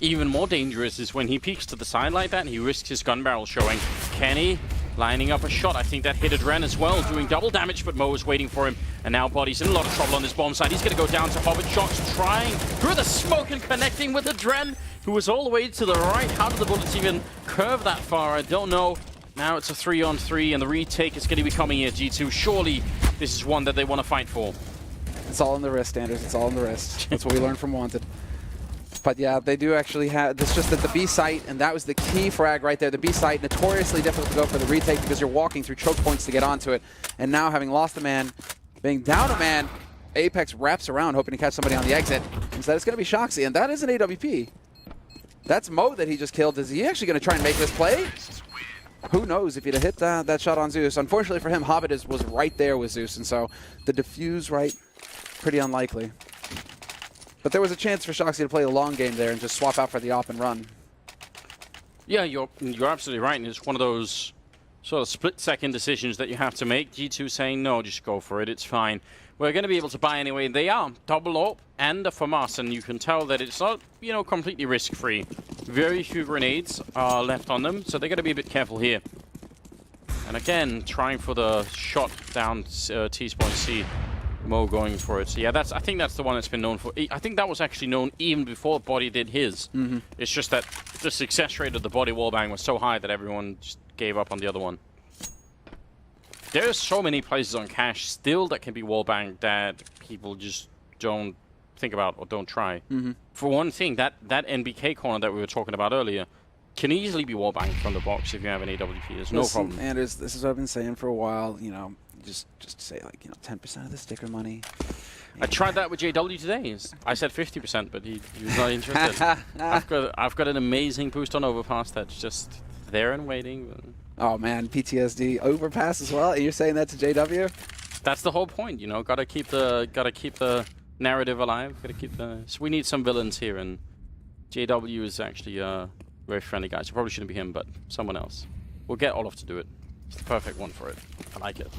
Even more dangerous is when he peeks to the side like that and he risks his gun barrel showing. Kenny lining up a shot. I think that hit Adren as well, doing double damage, but Mo is waiting for him. And now Body's in a lot of trouble on this bomb side. He's going to go down to Hobbit. Shox trying through the smoke and connecting with Adren, who was all the way to the right. How did the bullets even curve that far? I don't know. Now it's a 3-on-3, and the retake is going to be coming here, G2. Surely this is one that they want to fight for. It's all in the wrist, Anders. It's all in the wrist. That's what we learned from Wanted. But yeah, they do actually have... It's just that the B site, and that was the key frag right there. The B site, notoriously difficult to go for the retake because you're walking through choke points to get onto it. And now, having lost a man, being down a man, Apex wraps around hoping to catch somebody on the exit. Instead, it's going to be Shoxy, and that is an AWP. That's Mo that he just killed. Is he actually going to try and make this play? Who knows if he'd have hit that shot on Zeus. Unfortunately for him, Hobbit was right there with Zeus, and so the defuse right, pretty unlikely. But there was a chance for Shoxy to play the long game there and just swap out for the op and run. Yeah, you're absolutely right, and it's one of those sort of split-second decisions that you have to make. G2 saying, no, just go for it, it's fine. We're going to be able to buy anyway. They are double AWP and a FAMAS, and you can tell that it's not, completely risk-free. Very few grenades are left on them, so they're going to be a bit careful here. And again, trying for the shot down T-spawn C. Mo going for it. So yeah, I think that's the one that's been known for. I think that was actually known even before Body did his. It's just that the success rate of the Body wallbang was so high that everyone just gave up on the other one. There's so many places on Cache still that can be wallbanged that people just don't think about or don't try. For one thing, that NBK corner that we were talking about earlier can easily be wallbanged from the box if you have an AWP. There's no problem. Anders, this is what I've been saying for a while. Just say 10% of the sticker money. I tried that with JW today. I said 50%, but he was not interested. I've got an amazing boost on Overpass that's just there and waiting. Oh man, PTSD Overpass as well. And you're saying that to JW? That's the whole point, Gotta keep the narrative alive. So we need some villains here, and JW is actually a very friendly guy. So probably shouldn't be him, but someone else. We'll get Olaf to do it. It's the perfect one for it. I like it.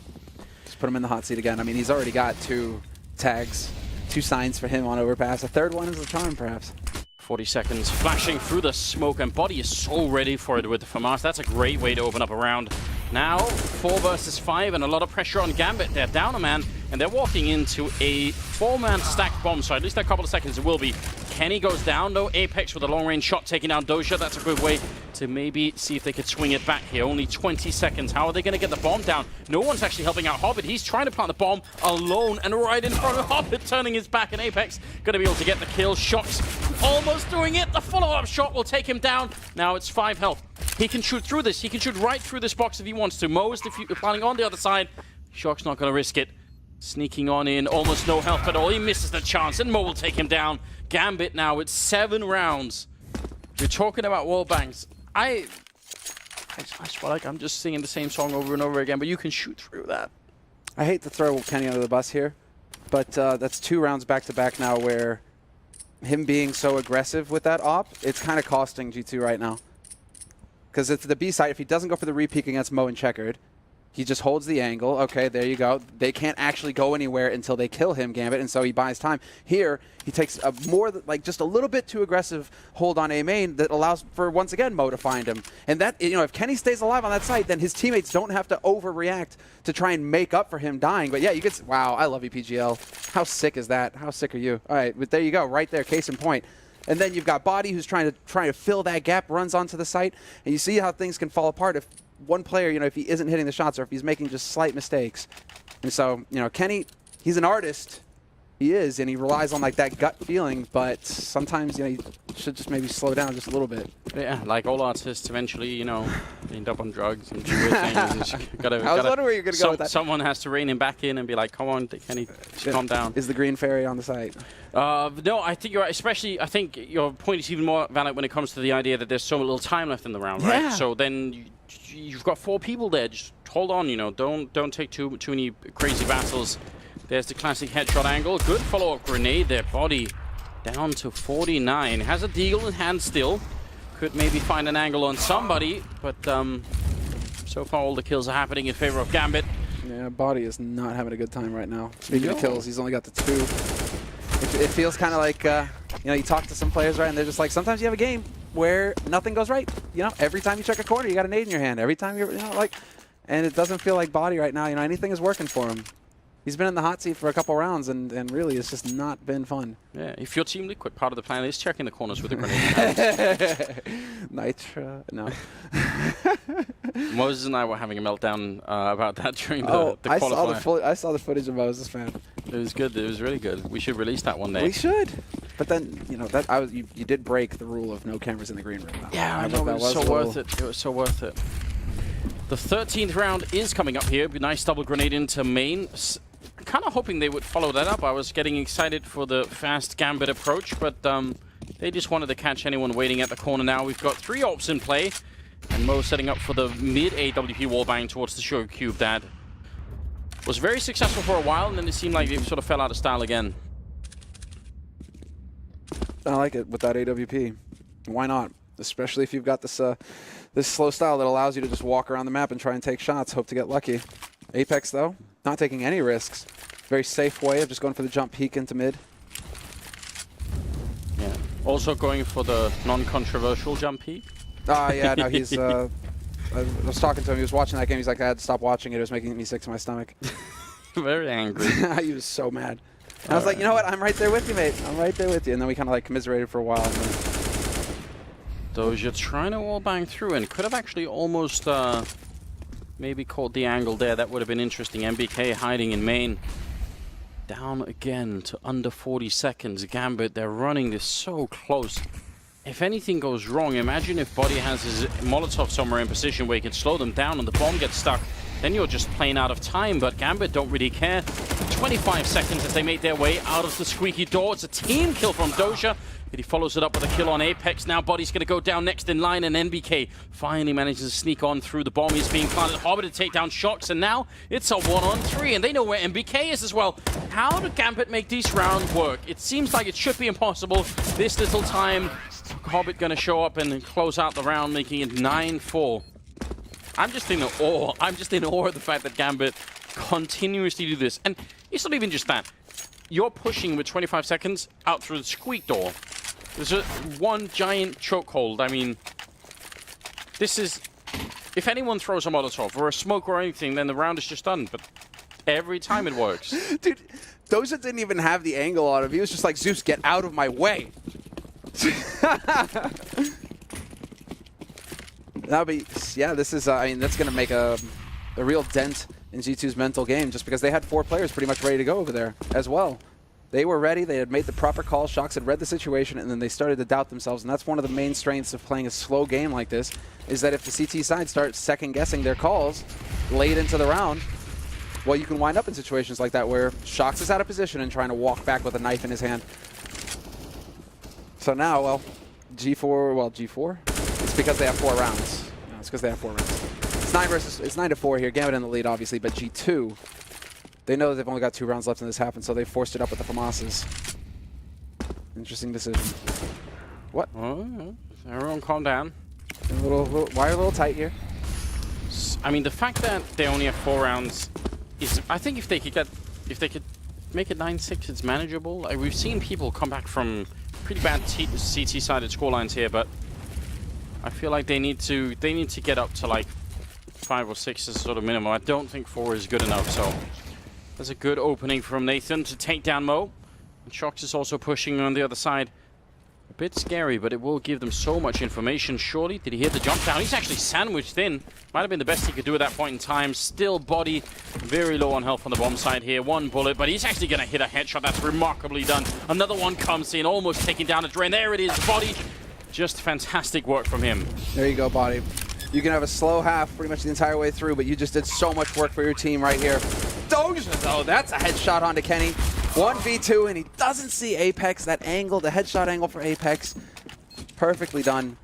Just put him in the hot seat again. I mean, he's already got 2 tags, 2 signs for him on Overpass. A third one is the charm, perhaps. 40 seconds, flashing through the smoke, and Body is so ready for it with the FAMAS. That's a great way to open up a round. Now, 4 versus 5, and a lot of pressure on Gambit. They're down a man, and they're walking into a 4-man stacked bomb, so at least a couple of seconds it will be. Kenny goes down, though. Apex with a long-range shot taking down Doja. That's a good way to maybe see if they could swing it back here. Only 20 seconds. How are they going to get the bomb down? No one's actually helping out Hobbit. He's trying to plant the bomb alone and right in front of Hobbit, turning his back, and Apex going to be able to get the kill. Shox almost doing it. The follow-up shot will take him down. Now it's 5 health. He can shoot through this. He can shoot right through this box if he wants to. Mo is planning on the other side. Shox not going to risk it. Sneaking on in, almost no health at all. He misses the chance, and Mo will take him down. Gambit now with 7 rounds. You're talking about wall bangs. I feel like I'm just singing the same song over and over again, but you can shoot through that. I hate to throw Kenny under the bus here, but that's 2 rounds back-to-back now where him being so aggressive with that op, it's kind of costing G2 right now. Because it's the B side. If he doesn't go for the re-peek against Mo and Checkered, he just holds the angle. Okay, there you go. They can't actually go anywhere until they kill him, Gambit, and so he buys time. Here, he takes a just a little bit too aggressive hold on A main that allows for, once again, Mo to find him. And that, if Kenny stays alive on that site, then his teammates don't have to overreact to try and make up for him dying. But yeah, you get, wow, I love you, PGL. How sick is that? How sick are you? All right, but there you go, right there, case in point. And then you've got Body, who's trying to fill that gap, runs onto the site, and you see how things can fall apart if one player, if he isn't hitting the shots or if he's making just slight mistakes. And so, Kenny, he's an artist. He is, and he relies on that gut feeling, but sometimes, you should just maybe slow down just a little bit. Yeah, like all artists eventually, end up on drugs and do weird things. I was wondering where you're going to go with that. Someone has to rein him back in and be like, come on, Kenny, calm down. Is the green fairy on the site? No, I think you're right. Especially, I think your point is even more valid when it comes to the idea that there's so little time left in the round, right? So then you've got 4 people there. Just hold on, don't take too many crazy battles. There's the classic headshot angle. Good follow-up grenade there. Body down to 49. Has a deagle in hand still. Could maybe find an angle on somebody, but so far all the kills are happening in favor of Gambit. Yeah, Body is not having a good time right now. Speaking of kills, he's only got the 2. It feels kind of like, you talk to some players, right, and they're just like, sometimes you have a game where nothing goes right. Every time you check a corner, you got a nade in your hand. Every time you're, and it doesn't feel like Body right now. Anything is working for him. He's been in the hot seat for a couple rounds, and really, it's just not been fun. Yeah, if your Team Liquid part of the plan is checking the corners with a grenade. Nitra, no. Moses and I were having a meltdown about that during the qualifier. I saw the footage of Moses, man. It was good. It was really good. We should release that one day. We should. But then, you did break the rule of no cameras in the green room. Yeah, I know. It was so worth it. It was so worth it. The 13th round is coming up here. Nice double grenade into main. kind of hoping they would follow that up. I was getting excited for the fast Gambit approach, but they just wanted to catch anyone waiting at the corner now. We've got 3 ops in play, and Mo setting up for the mid AWP wallbang towards the Sugar Cube that was very successful for a while, and then it seemed like it sort of fell out of style again. I like it with that AWP. Why not? Especially if you've got this this slow style that allows you to just walk around the map and try and take shots, hope to get lucky. Apex, though, not taking any risks. Very safe way of just going for the jump peek into mid. Yeah. Also going for the non-controversial jump peek. Yeah, no, he's... I was talking to him, he was watching that game, he's like, I had to stop watching it, it was making me sick to my stomach. Very angry. He was so mad. And I was like, you know what, I'm right there with you, mate. I'm right there with you. And then we kind of like commiserated for a while. And then... Doja trying to wallbang through and could have actually almost maybe caught the angle there. That would have been interesting. MBK hiding in main. Down again to under 40 seconds. Gambit, they're running this so close. If anything goes wrong, imagine if Body has his Molotov somewhere in position where he can slow them down and the bomb gets stuck. Then you're just playing out of time, but Gambit don't really care. 25 seconds as they make their way out of the squeaky door. It's a team kill from Doja. But he follows it up with a kill on Apex. Now Body's going to go down next in line, and NBK finally manages to sneak on through the bomb. He's being planted. Hobbit to take down Shocks, and now it's a 1-on-3, and they know where NBK is as well. How do Gambit make these rounds work? It seems like it should be impossible. This little time, Hobbit going to show up and close out the round, making it 9-4. I'm just in awe. I'm just in awe of the fact that Gambit continuously do this. And it's not even just that. You're pushing with 25 seconds out through the squeak door. There's one giant chokehold. I mean, this is... If anyone throws a Molotov or a smoke or anything, then the round is just done. But every time it works. Dude, Doja didn't even have the angle on him. He was just like, Zeus, get out of my way. No, but yeah, this is, I mean, that's going to make a real dent in G2's mental game just because they had 4 players pretty much ready to go over there as well. They were ready, they had made the proper call, Shocks had read the situation, and then they started to doubt themselves, and that's one of the main strengths of playing a slow game like this, is that if the CT side starts second-guessing their calls late into the round, well, you can wind up in situations like that where Shocks is out of position and trying to walk back with a knife in his hand. So now, well, G4, it's because they have 4 rounds. No, it's because they have 4 rounds. It's 9-4 here, Gambit in the lead, obviously, but G2, they know that they've only got 2 rounds left in this half, and so they forced it up with the FAMASs. Interesting decision. What? Oh, everyone calm down. Why are a little tight here? I mean, the fact that they only have 4 rounds is, I think if they could make it 9-6, it's manageable. Like, we've seen people come back from pretty bad CT-sided scorelines here, but I feel like they need to get up to like 5 or 6 as sort of minimum. I don't think 4 is good enough, so there's a good opening from Nathan to take down Mo. And Shocks is also pushing on the other side. A bit scary, but it will give them so much information, surely. Did he hit the jump down? He's actually sandwiched in. Might have been the best he could do at that point in time. Still Body very low on health on the bomb side here. 1 bullet, but he's actually going to hit a headshot. That's remarkably done. Another one comes in, almost taking down a Drain. There it is, Body. Just fantastic work from him. There you go, Body. You can have a slow half pretty much the entire way through, but you just did so much work for your team right here. Doja, though, that's a headshot onto Kenny. 1v2, and he doesn't see Apex. That angle, the headshot angle for Apex, perfectly done.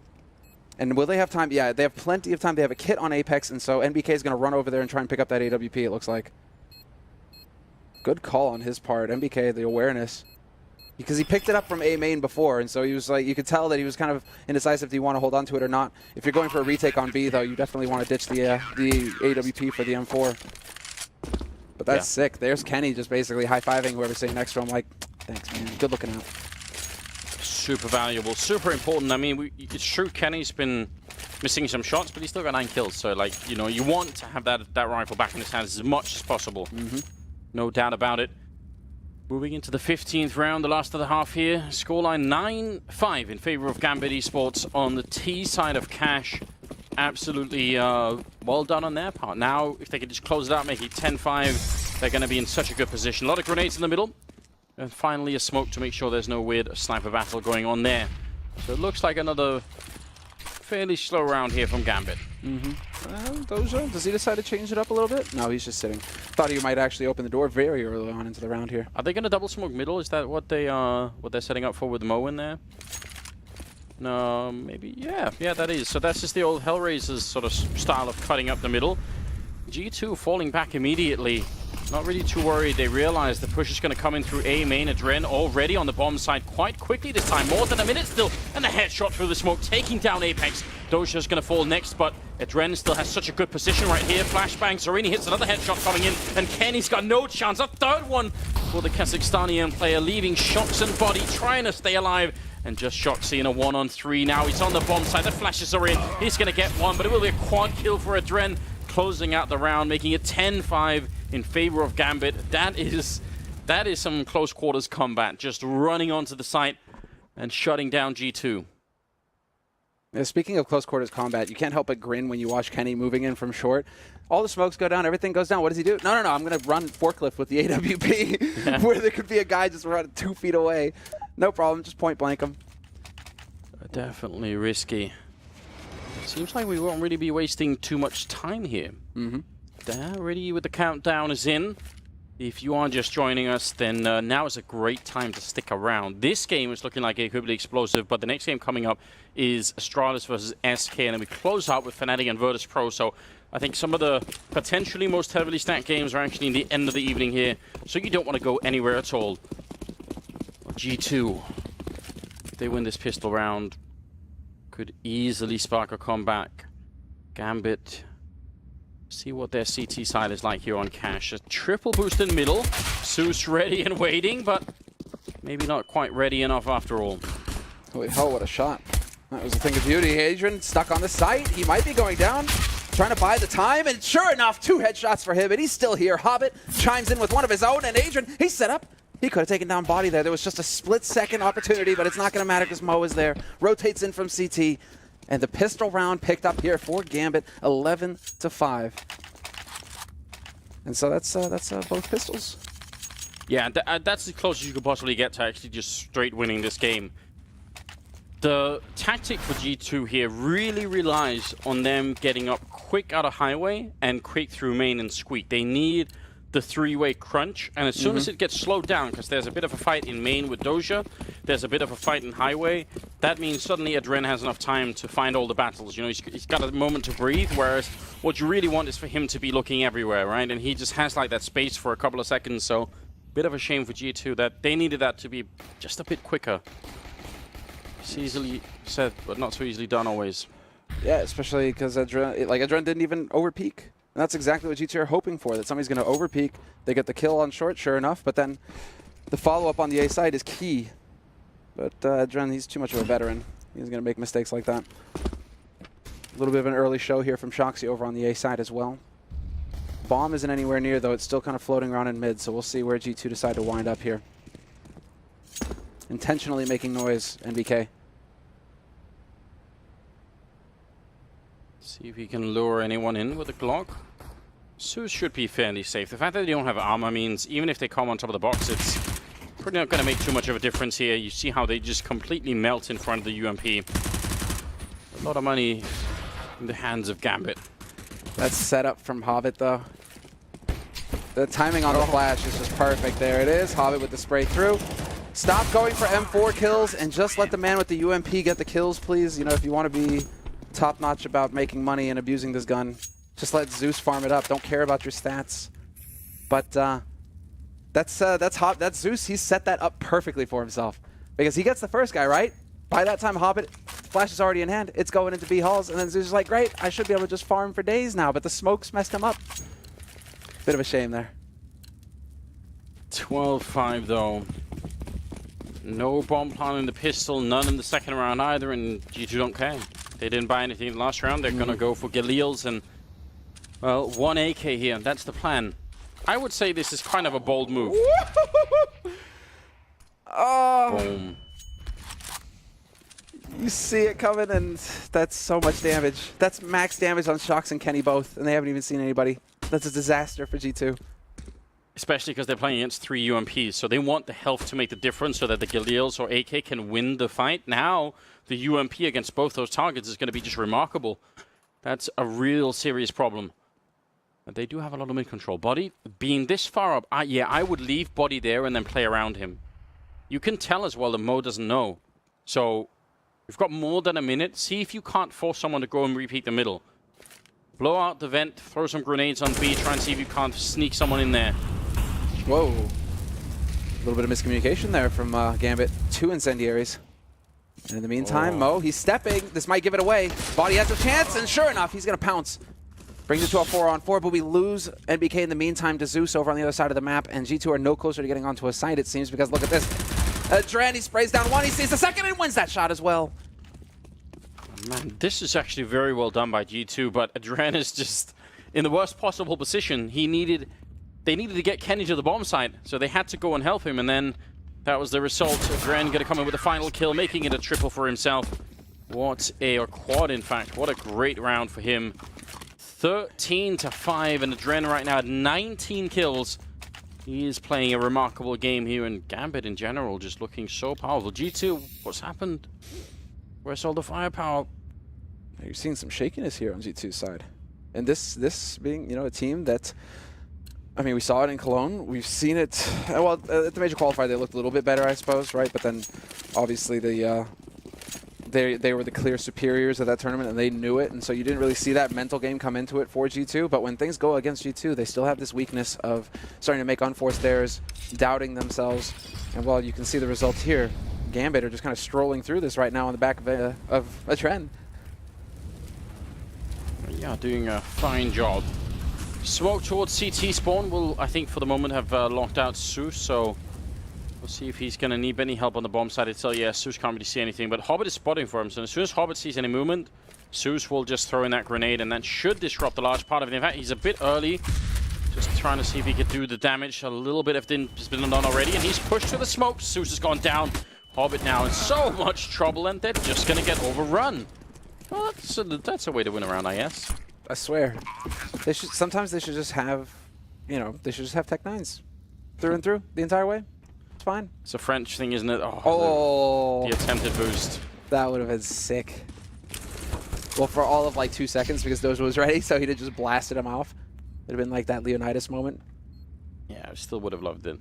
And will they have time? Yeah, they have plenty of time. They have a kit on Apex, and so NBK is going to run over there and try and pick up that AWP, it looks like. Good call on his part. NBK, the awareness. Because he picked it up from A main before, and so he was like, you could tell that he was kind of indecisive. Do you want to hold on to it or not? If you're going for a retake on B, though, you definitely want to ditch the AWP for the M4. But that's sick. There's Kenny just basically high-fiving whoever's sitting next to him like, thanks, man. Good looking out. Super valuable, super important. I mean, it's true Kenny's been missing some shots, but he's still got 9 kills. So, like, you know, you want to have that rifle back in his hands as much as possible. No doubt about it. Moving into the 15th round, the last of the half here. Scoreline 9-5 in favor of Gambit Esports on the T side of Cash. Absolutely well done on their part. Now, if they can just close it out, make it 10-5, they're going to be in such a good position. A lot of grenades in the middle. And finally a smoke to make sure there's no weird sniper battle going on there. So it looks like another fairly slow round here from Gambit. Doja, does he decide to change it up a little bit? No, he's just sitting. Thought he might actually open the door very early on into the round here. Are they going to double smoke middle? Is that what they're setting up for with Mo in there? No, maybe. Yeah, that is. So that's just the old Hellraiser's sort of style of cutting up the middle. G2 falling back immediately. Not really too worried. They realize the push is going to come in through A main. Adren already on the bomb side quite quickly this time. More than a minute still. And a headshot through the smoke, taking down Apex. Doja's going to fall next, but Adren still has such a good position right here. Flashbang, Serini hits another headshot coming in. And Kenny's got no chance. A third one for the Kazakhstanian player, leaving Shox and Body, trying to stay alive. And just Shoxy in a 1-on-3 now. He's on the bomb side. The flashes are in. He's going to get one, but it will be a quad kill for Adren, closing out the round, making it 10-5 in favor of Gambit. That is some close quarters combat, just running onto the site and shutting down G2. Yeah, speaking of close quarters combat, you can't help but grin when you watch Kenny moving in from short. All the smokes go down, everything goes down. What does he do? No, I'm going to run forklift with the AWP, where there could be a guy just running 2 feet away. No problem, just point blank him. Definitely risky. Seems like we won't really be wasting too much time here. Already with the countdown is in. If you are just joining us, then now is a great time to stick around. This game is looking like it could be explosive, but the next game coming up is Astralis versus SK, and then we close out with Fnatic and Virtus.pro. So I think some of the potentially most heavily stacked games are actually in the end of the evening here, so you don't want to go anywhere at all. G2, if they win this pistol round, could easily spark a comeback. Gambit, see what their CT side is like here on Cash. A triple boost in middle. Zeus ready and waiting, but maybe not quite ready enough after all. Holy hell, what a shot. That was a thing of beauty. Adrian stuck on the site. He might be going down, trying to buy the time, and sure enough, 2 headshots for him, and he's still here. Hobbit chimes in with one of his own, and Adrian, he's set up. He could have taken down Body there. There was just a split-second opportunity, but it's not going to matter because Mo is there. Rotates in from CT. And the pistol round picked up here for Gambit, 11-5. And so that's both pistols. Yeah, that's as close as you could possibly get to actually just straight winning this game. The tactic for G2 here really relies on them getting up quick out of highway and quick through main and squeak. They need the 3-way crunch, and as soon as it gets slowed down, because there's a bit of a fight in main with Doja, there's a bit of a fight in highway, that means suddenly Adren has enough time to find all the battles. You know, he's got a moment to breathe, whereas what you really want is for him to be looking everywhere, right? And he just has like that space for a couple of seconds, so bit of a shame for G2 that they needed that to be just a bit quicker. It's easily said, but not so easily done always. Yeah, especially because Adren didn't even overpeak. And that's exactly what G2 are hoping for, that somebody's going to overpeak. They get the kill on short, sure enough, but then the follow-up on the A side is key. But Adren, he's too much of a veteran. He's going to make mistakes like that. A little bit of an early show here from Shoxy over on the A side as well. Bomb isn't anywhere near, though. It's still kind of floating around in mid, so we'll see where G2 decide to wind up here. Intentionally making noise, NBK. See if he can lure anyone in with a Glock. Zeus should be fairly safe. The fact that they don't have armor means even if they come on top of the box, it's pretty not going to make too much of a difference here. You see how they just completely melt in front of the UMP. A lot of money in the hands of Gambit. That's set up from Hobbit, though. The timing on the flash is just perfect. There it is. Hobbit with the spray through. Stop going for M4 kills and just let the man with the UMP get the kills, please. You know, if you want to be top-notch about making money and abusing this gun, just let Zeus farm it up. Don't care about your stats. But that's Zeus. He's set that up perfectly for himself because he gets the first guy, right? By that time, Hobbit, flash is already in hand. It's going into B halls, and then Zeus is like, great, I should be able to just farm for days now, but the smokes messed him up. Bit of a shame there. 12-5, though. No bomb plant in the pistol, none in the second round either, and G2 don't care. They didn't buy anything in the last round. They're going to go for Galil's and, well, 1 AK here. That's the plan. I would say this is kind of a bold move. Oh. Boom. You see it coming, and that's so much damage. That's max damage on Shox and Kenny both, and they haven't even seen anybody. That's a disaster for G2. Especially because they're playing against 3 UMPs, so they want the health to make the difference so that the Galil's or AK can win the fight. Now, the UMP against both those targets is going to be just remarkable. That's a real serious problem. But they do have a lot of mid-control. Body, being this far up, yeah, I would leave Body there and then play around him. You can tell as well that Mo doesn't know. So, we've got more than a minute. See if you can't force someone to go and repeat the middle. Blow out the vent, throw some grenades on B, try and see if you can't sneak someone in there. Whoa. A little bit of miscommunication there from Gambit. 2 incendiaries. And in the meantime, Mo, he's stepping. This might give it away. Body has a chance, and sure enough, he's going to pounce. Brings it to a 4-on-4, but we lose NBK in the meantime to Zeus over on the other side of the map, and G2 are no closer to getting onto a site, it seems, because look at this. Dren, he sprays down one, he sees the second, and wins that shot as well. Man, this is actually very well done by G2, but Adren is just in the worst possible position. They needed to get Kenny to the bomb site, so they had to go and help him, and then that was the result. Adren going to come in with a final kill, making it a triple for himself. What a quad, in fact. What a great round for him. 13-5, and Adren right now at 19 kills. He is playing a remarkable game here, and Gambit in general just looking so powerful. G2, what's happened? Where's all the firepower? You're seeing some shakiness here on G2's side. And this being, a team that, I mean, we saw it in Cologne. We've seen it, well, at the major qualifier, they looked a little bit better, I suppose, right? But then, obviously, they were the clear superiors of that tournament, and they knew it. And so you didn't really see that mental game come into it for G2. But when things go against G2, they still have this weakness of starting to make unforced errors, doubting themselves. And, well, you can see the results here. Gambit are just kind of strolling through this right now on the back of a trend. Yeah, doing a fine job. Smoke towards CT spawn will, I think, for the moment have locked out Zeus, so we'll see if he's going to need any help on the bomb side itself. Yeah, Zeus can't really see anything, but Hobbit is spotting for him, so as soon as Hobbit sees any movement, Zeus will just throw in that grenade, and that should disrupt a large part of it. In fact, he's a bit early, just trying to see if he could do the damage. A little bit of it has been done already, and he's pushed to the smoke. Zeus has gone down. Hobbit now in so much trouble, and they're just going to get overrun. Well, that's a way to win around, I guess. I swear. Sometimes they should just have, they should just have Tech 9s through and through the entire way. It's fine. It's a French thing, isn't it? Oh. The attempted boost. That would have been sick. Well, for all of like 2 seconds because Doja was ready, so he'd have just blasted him off. It would have been like that Leonidas moment. Yeah, I still would have loved it.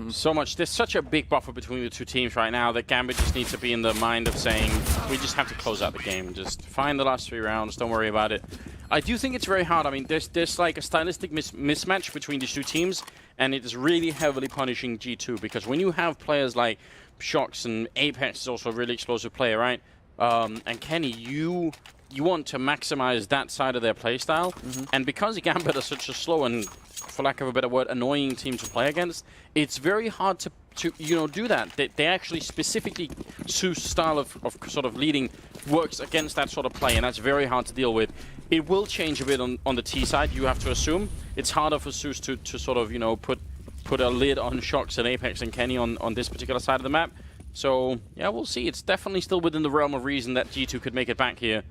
So much. There's such a big buffer between the two teams right now that Gambit just needs to be in the mind of saying, we just have to close out the game. Just find the last 3 rounds. Don't worry about it. I do think it's very hard. I mean, there's like a stylistic mismatch between these two teams, and it is really heavily punishing G2 because when you have players like Shox and Apex is also a really explosive player, right? And Kenny, you want to maximize that side of their playstyle, and because Gambit are such a slow and, for lack of a better word, annoying team to play against, it's very hard to do that. They actually specifically Zeus' style of sort of leading works against that sort of play, and that's very hard to deal with. It will change a bit on the T side, you have to assume. It's harder for Zeus to sort of, put a lid on Shox and Apex and Kenny on this particular side of the map. So, yeah, we'll see. It's definitely still within the realm of reason that G2 could make it back here.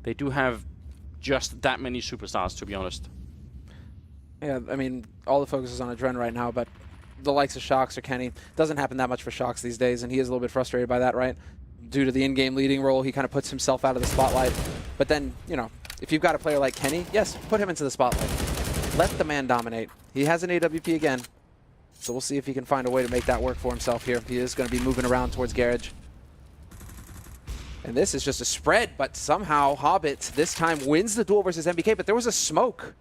They do have just that many superstars, to be honest. Yeah, I mean, all the focus is on Adren right now, but the likes of Shox or Kenny, doesn't happen that much for Shox these days, and he is a little bit frustrated by that, right? Due to the in-game leading role, he kind of puts himself out of the spotlight. But then, if you've got a player like Kenny, yes, put him into the spotlight. Let the man dominate. He has an AWP again, so we'll see if he can find a way to make that work for himself here. He is going to be moving around towards Garage. And this is just a spread, but somehow Hobbit this time wins the duel versus NBK, but there was a smoke.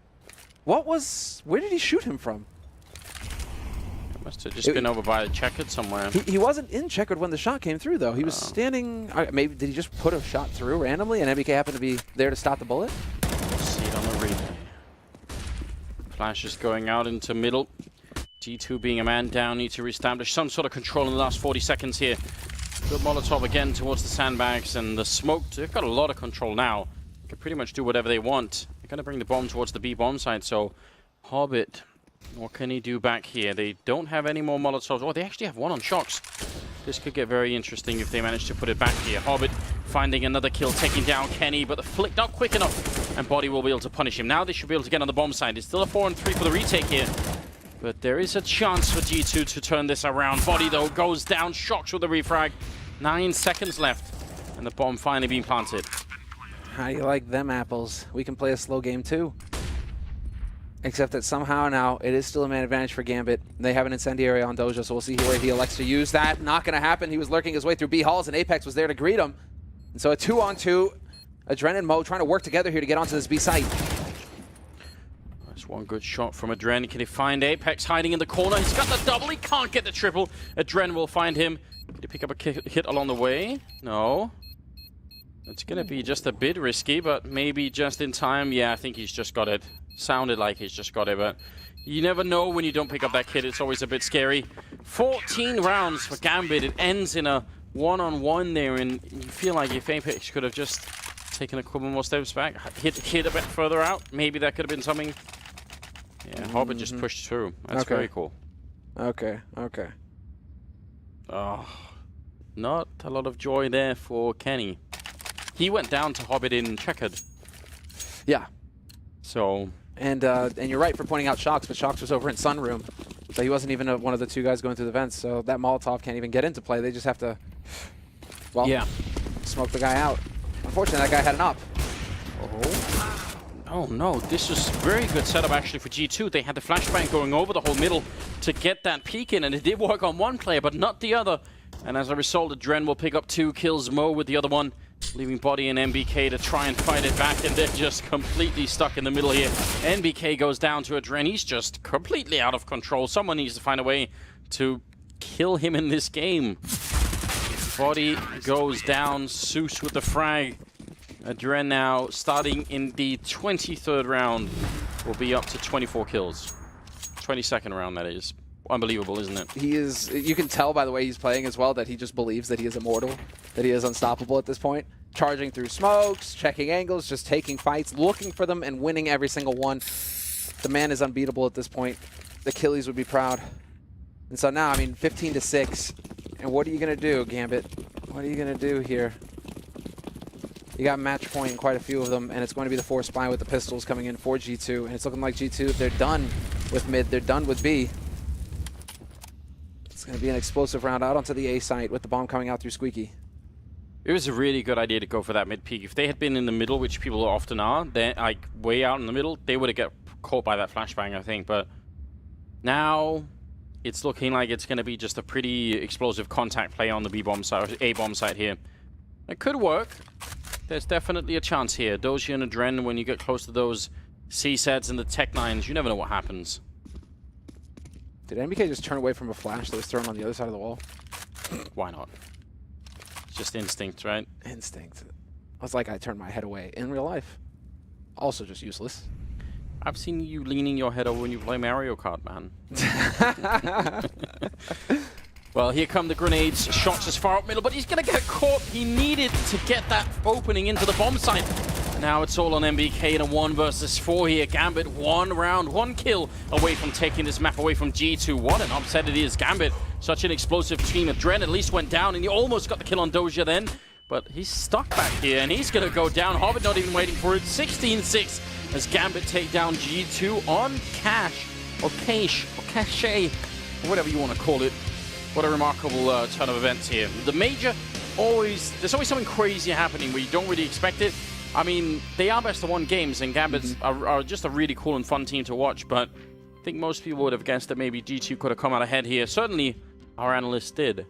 Where did he shoot him from? It must have just been over by the checkered somewhere. He wasn't in checkered when the shot came through, though. He was standing, maybe did he just put a shot through randomly and NBK happened to be there to stop the bullet? We'll see it on the replay. Flash is going out into middle. G2 being a man down, need to reestablish some sort of control in the last 40 seconds here. Good Molotov again towards the sandbags and the smoke. They've got a lot of control now. They can pretty much do whatever they want. They're going to bring the bomb towards the B bomb side, so Hobbit, what can he do back here? They don't have any more Molotovs. Oh, they actually have one on Shox. This could get very interesting if they manage to put it back here. Hobbit finding another kill, taking down Kenny, but the flick not quick enough, and Body will be able to punish him. Now they should be able to get on the bomb side. It's still a 4-3 for the retake here. But there is a chance for G2 to turn this around. Body, though, goes down. Shox with the refrag. 9 seconds left. And the bomb finally being planted. How do you like them apples? We can play a slow game too. Except that somehow now it is still a man advantage for Gambit. They have an incendiary on Doja, so we'll see where he elects to use that. Not going to happen. He was lurking his way through B halls, and Apex was there to greet him. And so a 2-on-2. Adren and Mo trying to work together here to get onto this B site. That's one good shot from Adren. Can he find Apex hiding in the corner? He's got the double. He can't get the triple. Adren will find him. Did he pick up a hit along the way? No. It's going to be just a bit risky, but maybe just in time. Yeah, I think he's just got it. Sounded like he's just got it, but you never know when you don't pick up that kit. It's always a bit scary. 14 rounds for Gambit. It ends in a one-on-one there, and you feel like if Apex could have just taken a couple more steps back, hit a bit further out, maybe that could have been something. Yeah, Hobbit just pushed through. That's very cool. Okay. Oh, not a lot of joy there for Kenny. He went down to Hobbit in checkered. Yeah. So. And you're right for pointing out Shox, but Shox was over in Sunroom. So he wasn't even one of the two guys going through the vents, so that Molotov can't even get into play. They just have to, well, smoke the guy out. Unfortunately, that guy had an up. Oh no, this was very good setup actually for G2. They had the flashbang going over the whole middle to get that peek in, and it did work on one player, but not the other. And as a result, Adren will pick up 2 kills, Mo with the other one, leaving Body and NBK to try and fight it back, and they're just completely stuck in the middle here. NBK goes down to Adren. He's just completely out of control. Someone needs to find a way to kill him in this game. Body goes down. Zeus with the frag. Adren now, starting in the 23rd round, will be up to 24 kills. 22nd round, that is. Unbelievable, isn't it? He is. You can tell by the way he's playing as well that he just believes that he is immortal, that he is unstoppable at this point. Charging through smokes, checking angles, just taking fights, looking for them, and winning every single one. The man is unbeatable at this point. The Achilles would be proud. And so now, I mean, 15-6. And what are you going to do, Gambit? What are you going to do here? You got match point in quite a few of them, and it's going to be the Force Spy with the pistols coming in for G2. And it's looking like G2, they're done with mid, they're done with B. It's going to be an explosive round out onto the A site with the bomb coming out through Squeaky. It was a really good idea to go for that mid peak. If they had been in the middle, which people often are, they're like way out in the middle, they would have got caught by that flashbang, I think. But now it's looking like it's going to be just a pretty explosive contact play on the B-bomb side, or A-bomb side here. It could work. There's definitely a chance here. Doji and Adren, when you get close to those C-sets and the Tech 9s, you never know what happens. Did NBK just turn away from a flash that was thrown on the other side of the wall? Why not? It's just instinct, right? Instinct. I was like, I turned my head away in real life. Also just useless. I've seen you leaning your head over when you play Mario Kart, man. Well, here come the grenades. Shots as far up middle, but he's going to get caught. He needed to get that opening into the bomb site. Now it's all on NBK in a 1 versus 4 here. Gambit, 1 round, 1 kill away from taking this map away from G2. What an upset it is. Gambit, such an explosive team. Adren at least went down, and he almost got the kill on Doja then. But he's stuck back here, and he's going to go down. Hobbit not even waiting for it. 16-6 as Gambit take down G2 on cash, or cache, or cache, or whatever you want to call it. What a remarkable turn of events here. The Major, there's always something crazy happening where you don't really expect it. I mean, they are best of 1 games, and Gambit are just a really cool and fun team to watch, but I think most people would have guessed that maybe G2 could have come out ahead here. Certainly, our analysts did.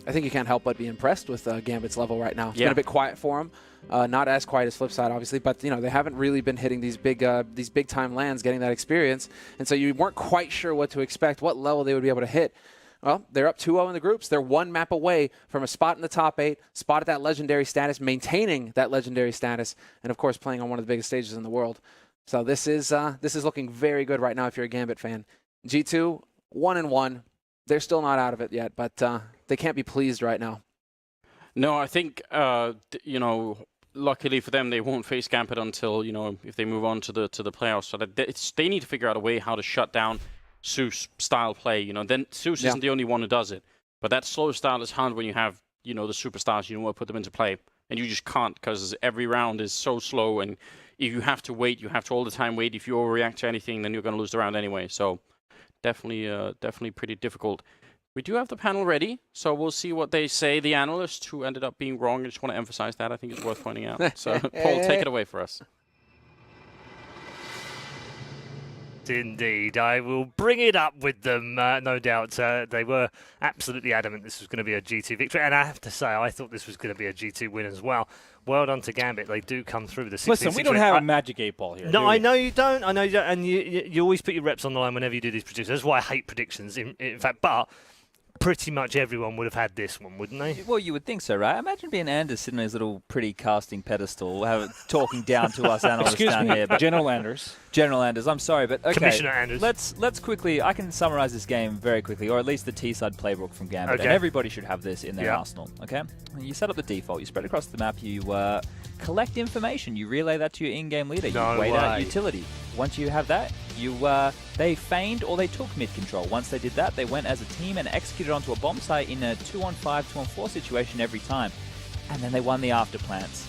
I think you can't help but be impressed with Gambit's level right now. It's been a bit quiet for him. Not as quiet as Flipside, obviously, but you know they haven't really been hitting these big time lands, getting that experience, and so you weren't quite sure what to expect, what level they would be able to hit. Well, they're up 2-0 in the groups. They're 1 map away from a spot in the top 8, spot at that legendary status, maintaining that legendary status, and of course playing on one of the biggest stages in the world. So this is looking very good right now if you're a Gambit fan. G2 1-1. They're still not out of it yet, but they can't be pleased right now. No, I think you know, luckily for them, they won't face Gambit until if they move on to the playoffs. So that they need to figure out a way how to shut down Zeus style play, then Zeus isn't the only one who does it. But that slow style is hard when you have, the superstars, you want to put them into play. And you just can't because every round is so slow. And if you have to wait, you have to all the time wait. If you overreact to anything, then you're going to lose the round anyway. So definitely pretty difficult. We do have the panel ready, so we'll see what they say. The analyst who ended up being wrong, I just want to emphasize that. I think it's worth pointing out. So, Paul, take it away for us. Indeed, I will bring it up with them, no doubt. They were absolutely adamant this was going to be a G2 victory, and I have to say, I thought this was going to be a G2 win as well. Well done to Gambit. They do come through with the 16-6 Listen, we don't have a magic 8-ball here. No, I know you don't. I know you don't. And you always put your reps on the line whenever you do these predictions. That's why I hate predictions, in fact. But pretty much everyone would have had this one, wouldn't they? Well, you would think so, right? Imagine being Anders sitting on his little pretty casting pedestal, talking down to us analysts down here. But General Anders. General Anders, I'm sorry, but okay. Commissioner Anders. Let's quickly, I can summarize this game very quickly, or at least the T-side playbook from Gambit. Okay. And everybody should have this in their arsenal, okay? You set up the default, you spread across the map, you collect information, you relay that to your in-game leader, you wait out utility. Once you have that, they feigned or they took mid control. Once they did that, they went as a team and executed onto a bomb site in a 2-on-5, 2-on-4 situation every time. And then they won the after plants.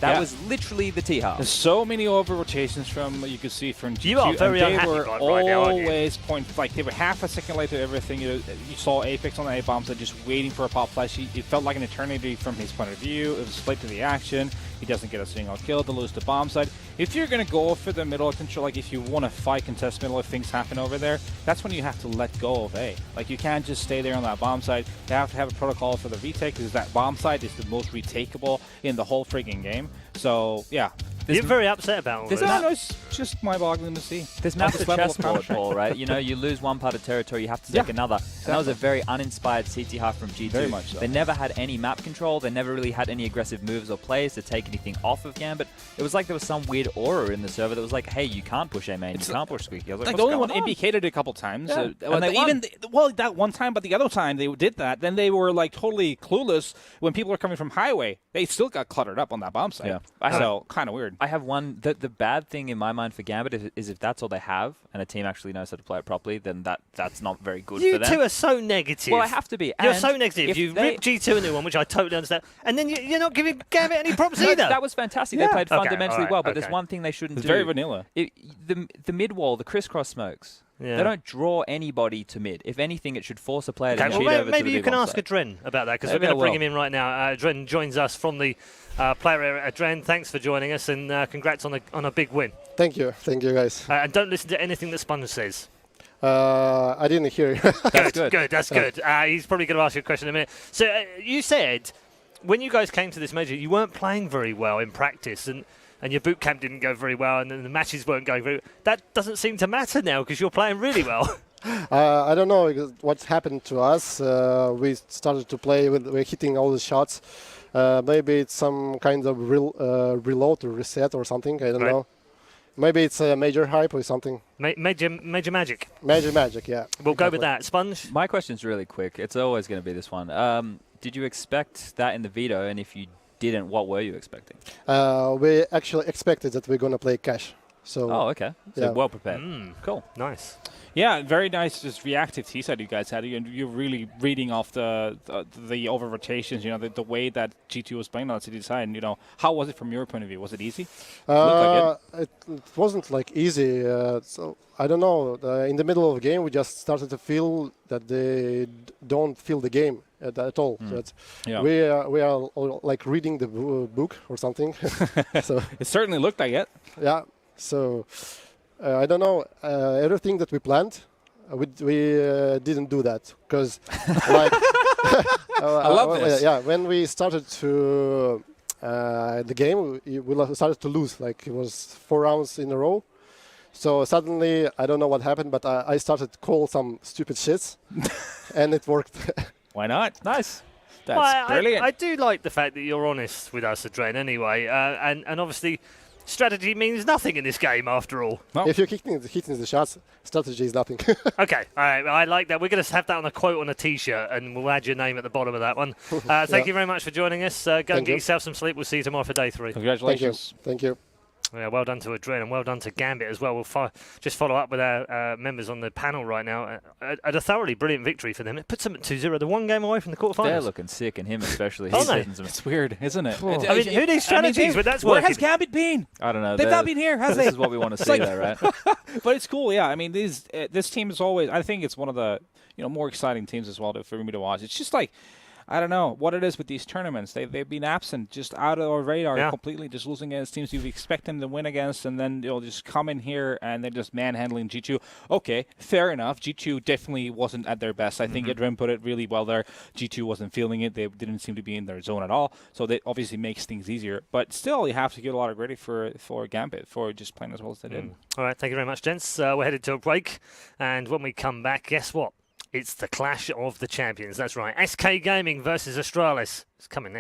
That was literally the T-half. There's so many over rotations from you could see from G2. You are very they unhappy were right now, aren't you? always like they were half a second late to everything. You saw Apex on the A bombs, just waiting for a pop flash. It felt like an eternity from his point of view. It was late to the action. He doesn't get a single kill to lose the bomb side. If you're going to go for the middle control, like if you want to fight contest middle, if things happen over there, that's when you have to let go of A. Like you can't just stay there on that bomb side. You have to have a protocol for the retake because that bomb side is the most retakeable in the whole freaking game. So, yeah. You're very upset about all this. No, it's just mind-boggling to see. This map's a chessboard, Paul, right? You know, you lose one part of territory, you have to take another. And that was a very uninspired CT half from G2. Very much so. They never had any map control. They never really had any aggressive moves or plays to take anything off of Gambit. It was like there was some weird aura in the server that was like, hey, you can't push A main, you can't push Squeaky. I was like the only one indicated it a couple times. Yeah. That one time, but the other time they did that, then they were like totally clueless when people were coming from highway. They still got cluttered up on that bomb site. Yeah. So, kind of weird. I have one. The bad thing in my mind for Gambit is if that's all they have and a team actually knows how to play it properly, then that's not very good for them. You two are so negative. Well, I have to be. You're so negative. You ripped G2 a new one, which I totally understand, and then you're not giving Gambit any props either. That was fantastic. They played fundamentally well, but there's one thing they shouldn't do. It's very vanilla. The mid wall, the crisscross smokes. Yeah. They don't draw anybody to mid. If anything, it should force a player to cheat over to the big maybe you can ask side. Adren about that, because we're going to bring him in right now. Adren joins us from the player area. Adren, thanks for joining us, and congrats on a big win. Thank you guys. And don't listen to anything that Sponge says. I didn't hear you. That's good. That's good. He's probably going to ask you a question in a minute. So you said when you guys came to this major, you weren't playing very well in practice, and your boot camp didn't go very well, and the matches weren't going very well. That doesn't seem to matter now because you're playing really well. I don't know what happened to us. We started to play we're hitting all the shots. Maybe it's some kind of reload or reset or something. I don't know. Maybe it's a major hype or something. Major magic. Major magic, yeah. We'll go with that. Sponge? My question's really quick. It's always going to be this one. Did you expect that in the veto? And if you didn't, what were you expecting? We actually expected that we're going to play cash. So, okay. So well prepared. Cool. Nice. Yeah, very nice, just reactive T-side you guys had. You're really reading off the over rotations, the way that G2 was playing on the city side. And, how was it from your point of view? Was it easy? It wasn't like easy. So I don't know. In the middle of the game, we just started to feel that they don't feel the game at all. So we are like reading the book or something. So it certainly looked like it. Yeah. So. I don't know. Everything that we planned, we didn't do that because, like, I love this. Yeah, when we started to the game, we started to lose. Like it was 4 rounds in a row. So suddenly, I don't know what happened, but I started to call some stupid shits, and it worked. Why not? Nice. That's brilliant. I do like the fact that you're honest with us, Adren. Anyway, and obviously. Strategy means nothing in this game, after all. No. If you're hitting the shots, strategy is nothing. Okay, all right, I like that. We're going to have that on a quote on a T-shirt, and we'll add your name at the bottom of that one. Thank you very much for joining us. Go and get yourself some sleep. We'll see you tomorrow for day 3. Congratulations. Thank you. Yeah, well done to Adren and well done to Gambit as well. We'll just follow up with our members on the panel right now at a thoroughly brilliant victory for them. It puts them at 2-0. They're 1 game away from the quarterfinals. They're looking sick, and him especially. It's weird, isn't it? I mean, who needs strategies? But that's where has Gambit been? I don't know. They've not been here, has they? This is what we want to see, though, right? But it's cool, yeah. I mean, this team is always. I think it's one of the. more exciting teams as well for me to watch. It's just like, I don't know what it is with these tournaments. They've been absent, just out of our radar completely, just losing against teams you expect them to win against, and then they'll just come in here and they're just manhandling G2. Okay, fair enough. G2 definitely wasn't at their best. I think Adrian put it really well there. G2 wasn't feeling it. They didn't seem to be in their zone at all, so that obviously makes things easier. But still, you have to give a lot of credit for Gambit for just playing as well as they did. All right, thank you very much, gents. We're headed to a break, and when we come back, guess what? It's the clash of the champions. That's right. SK Gaming versus Astralis. It's coming next.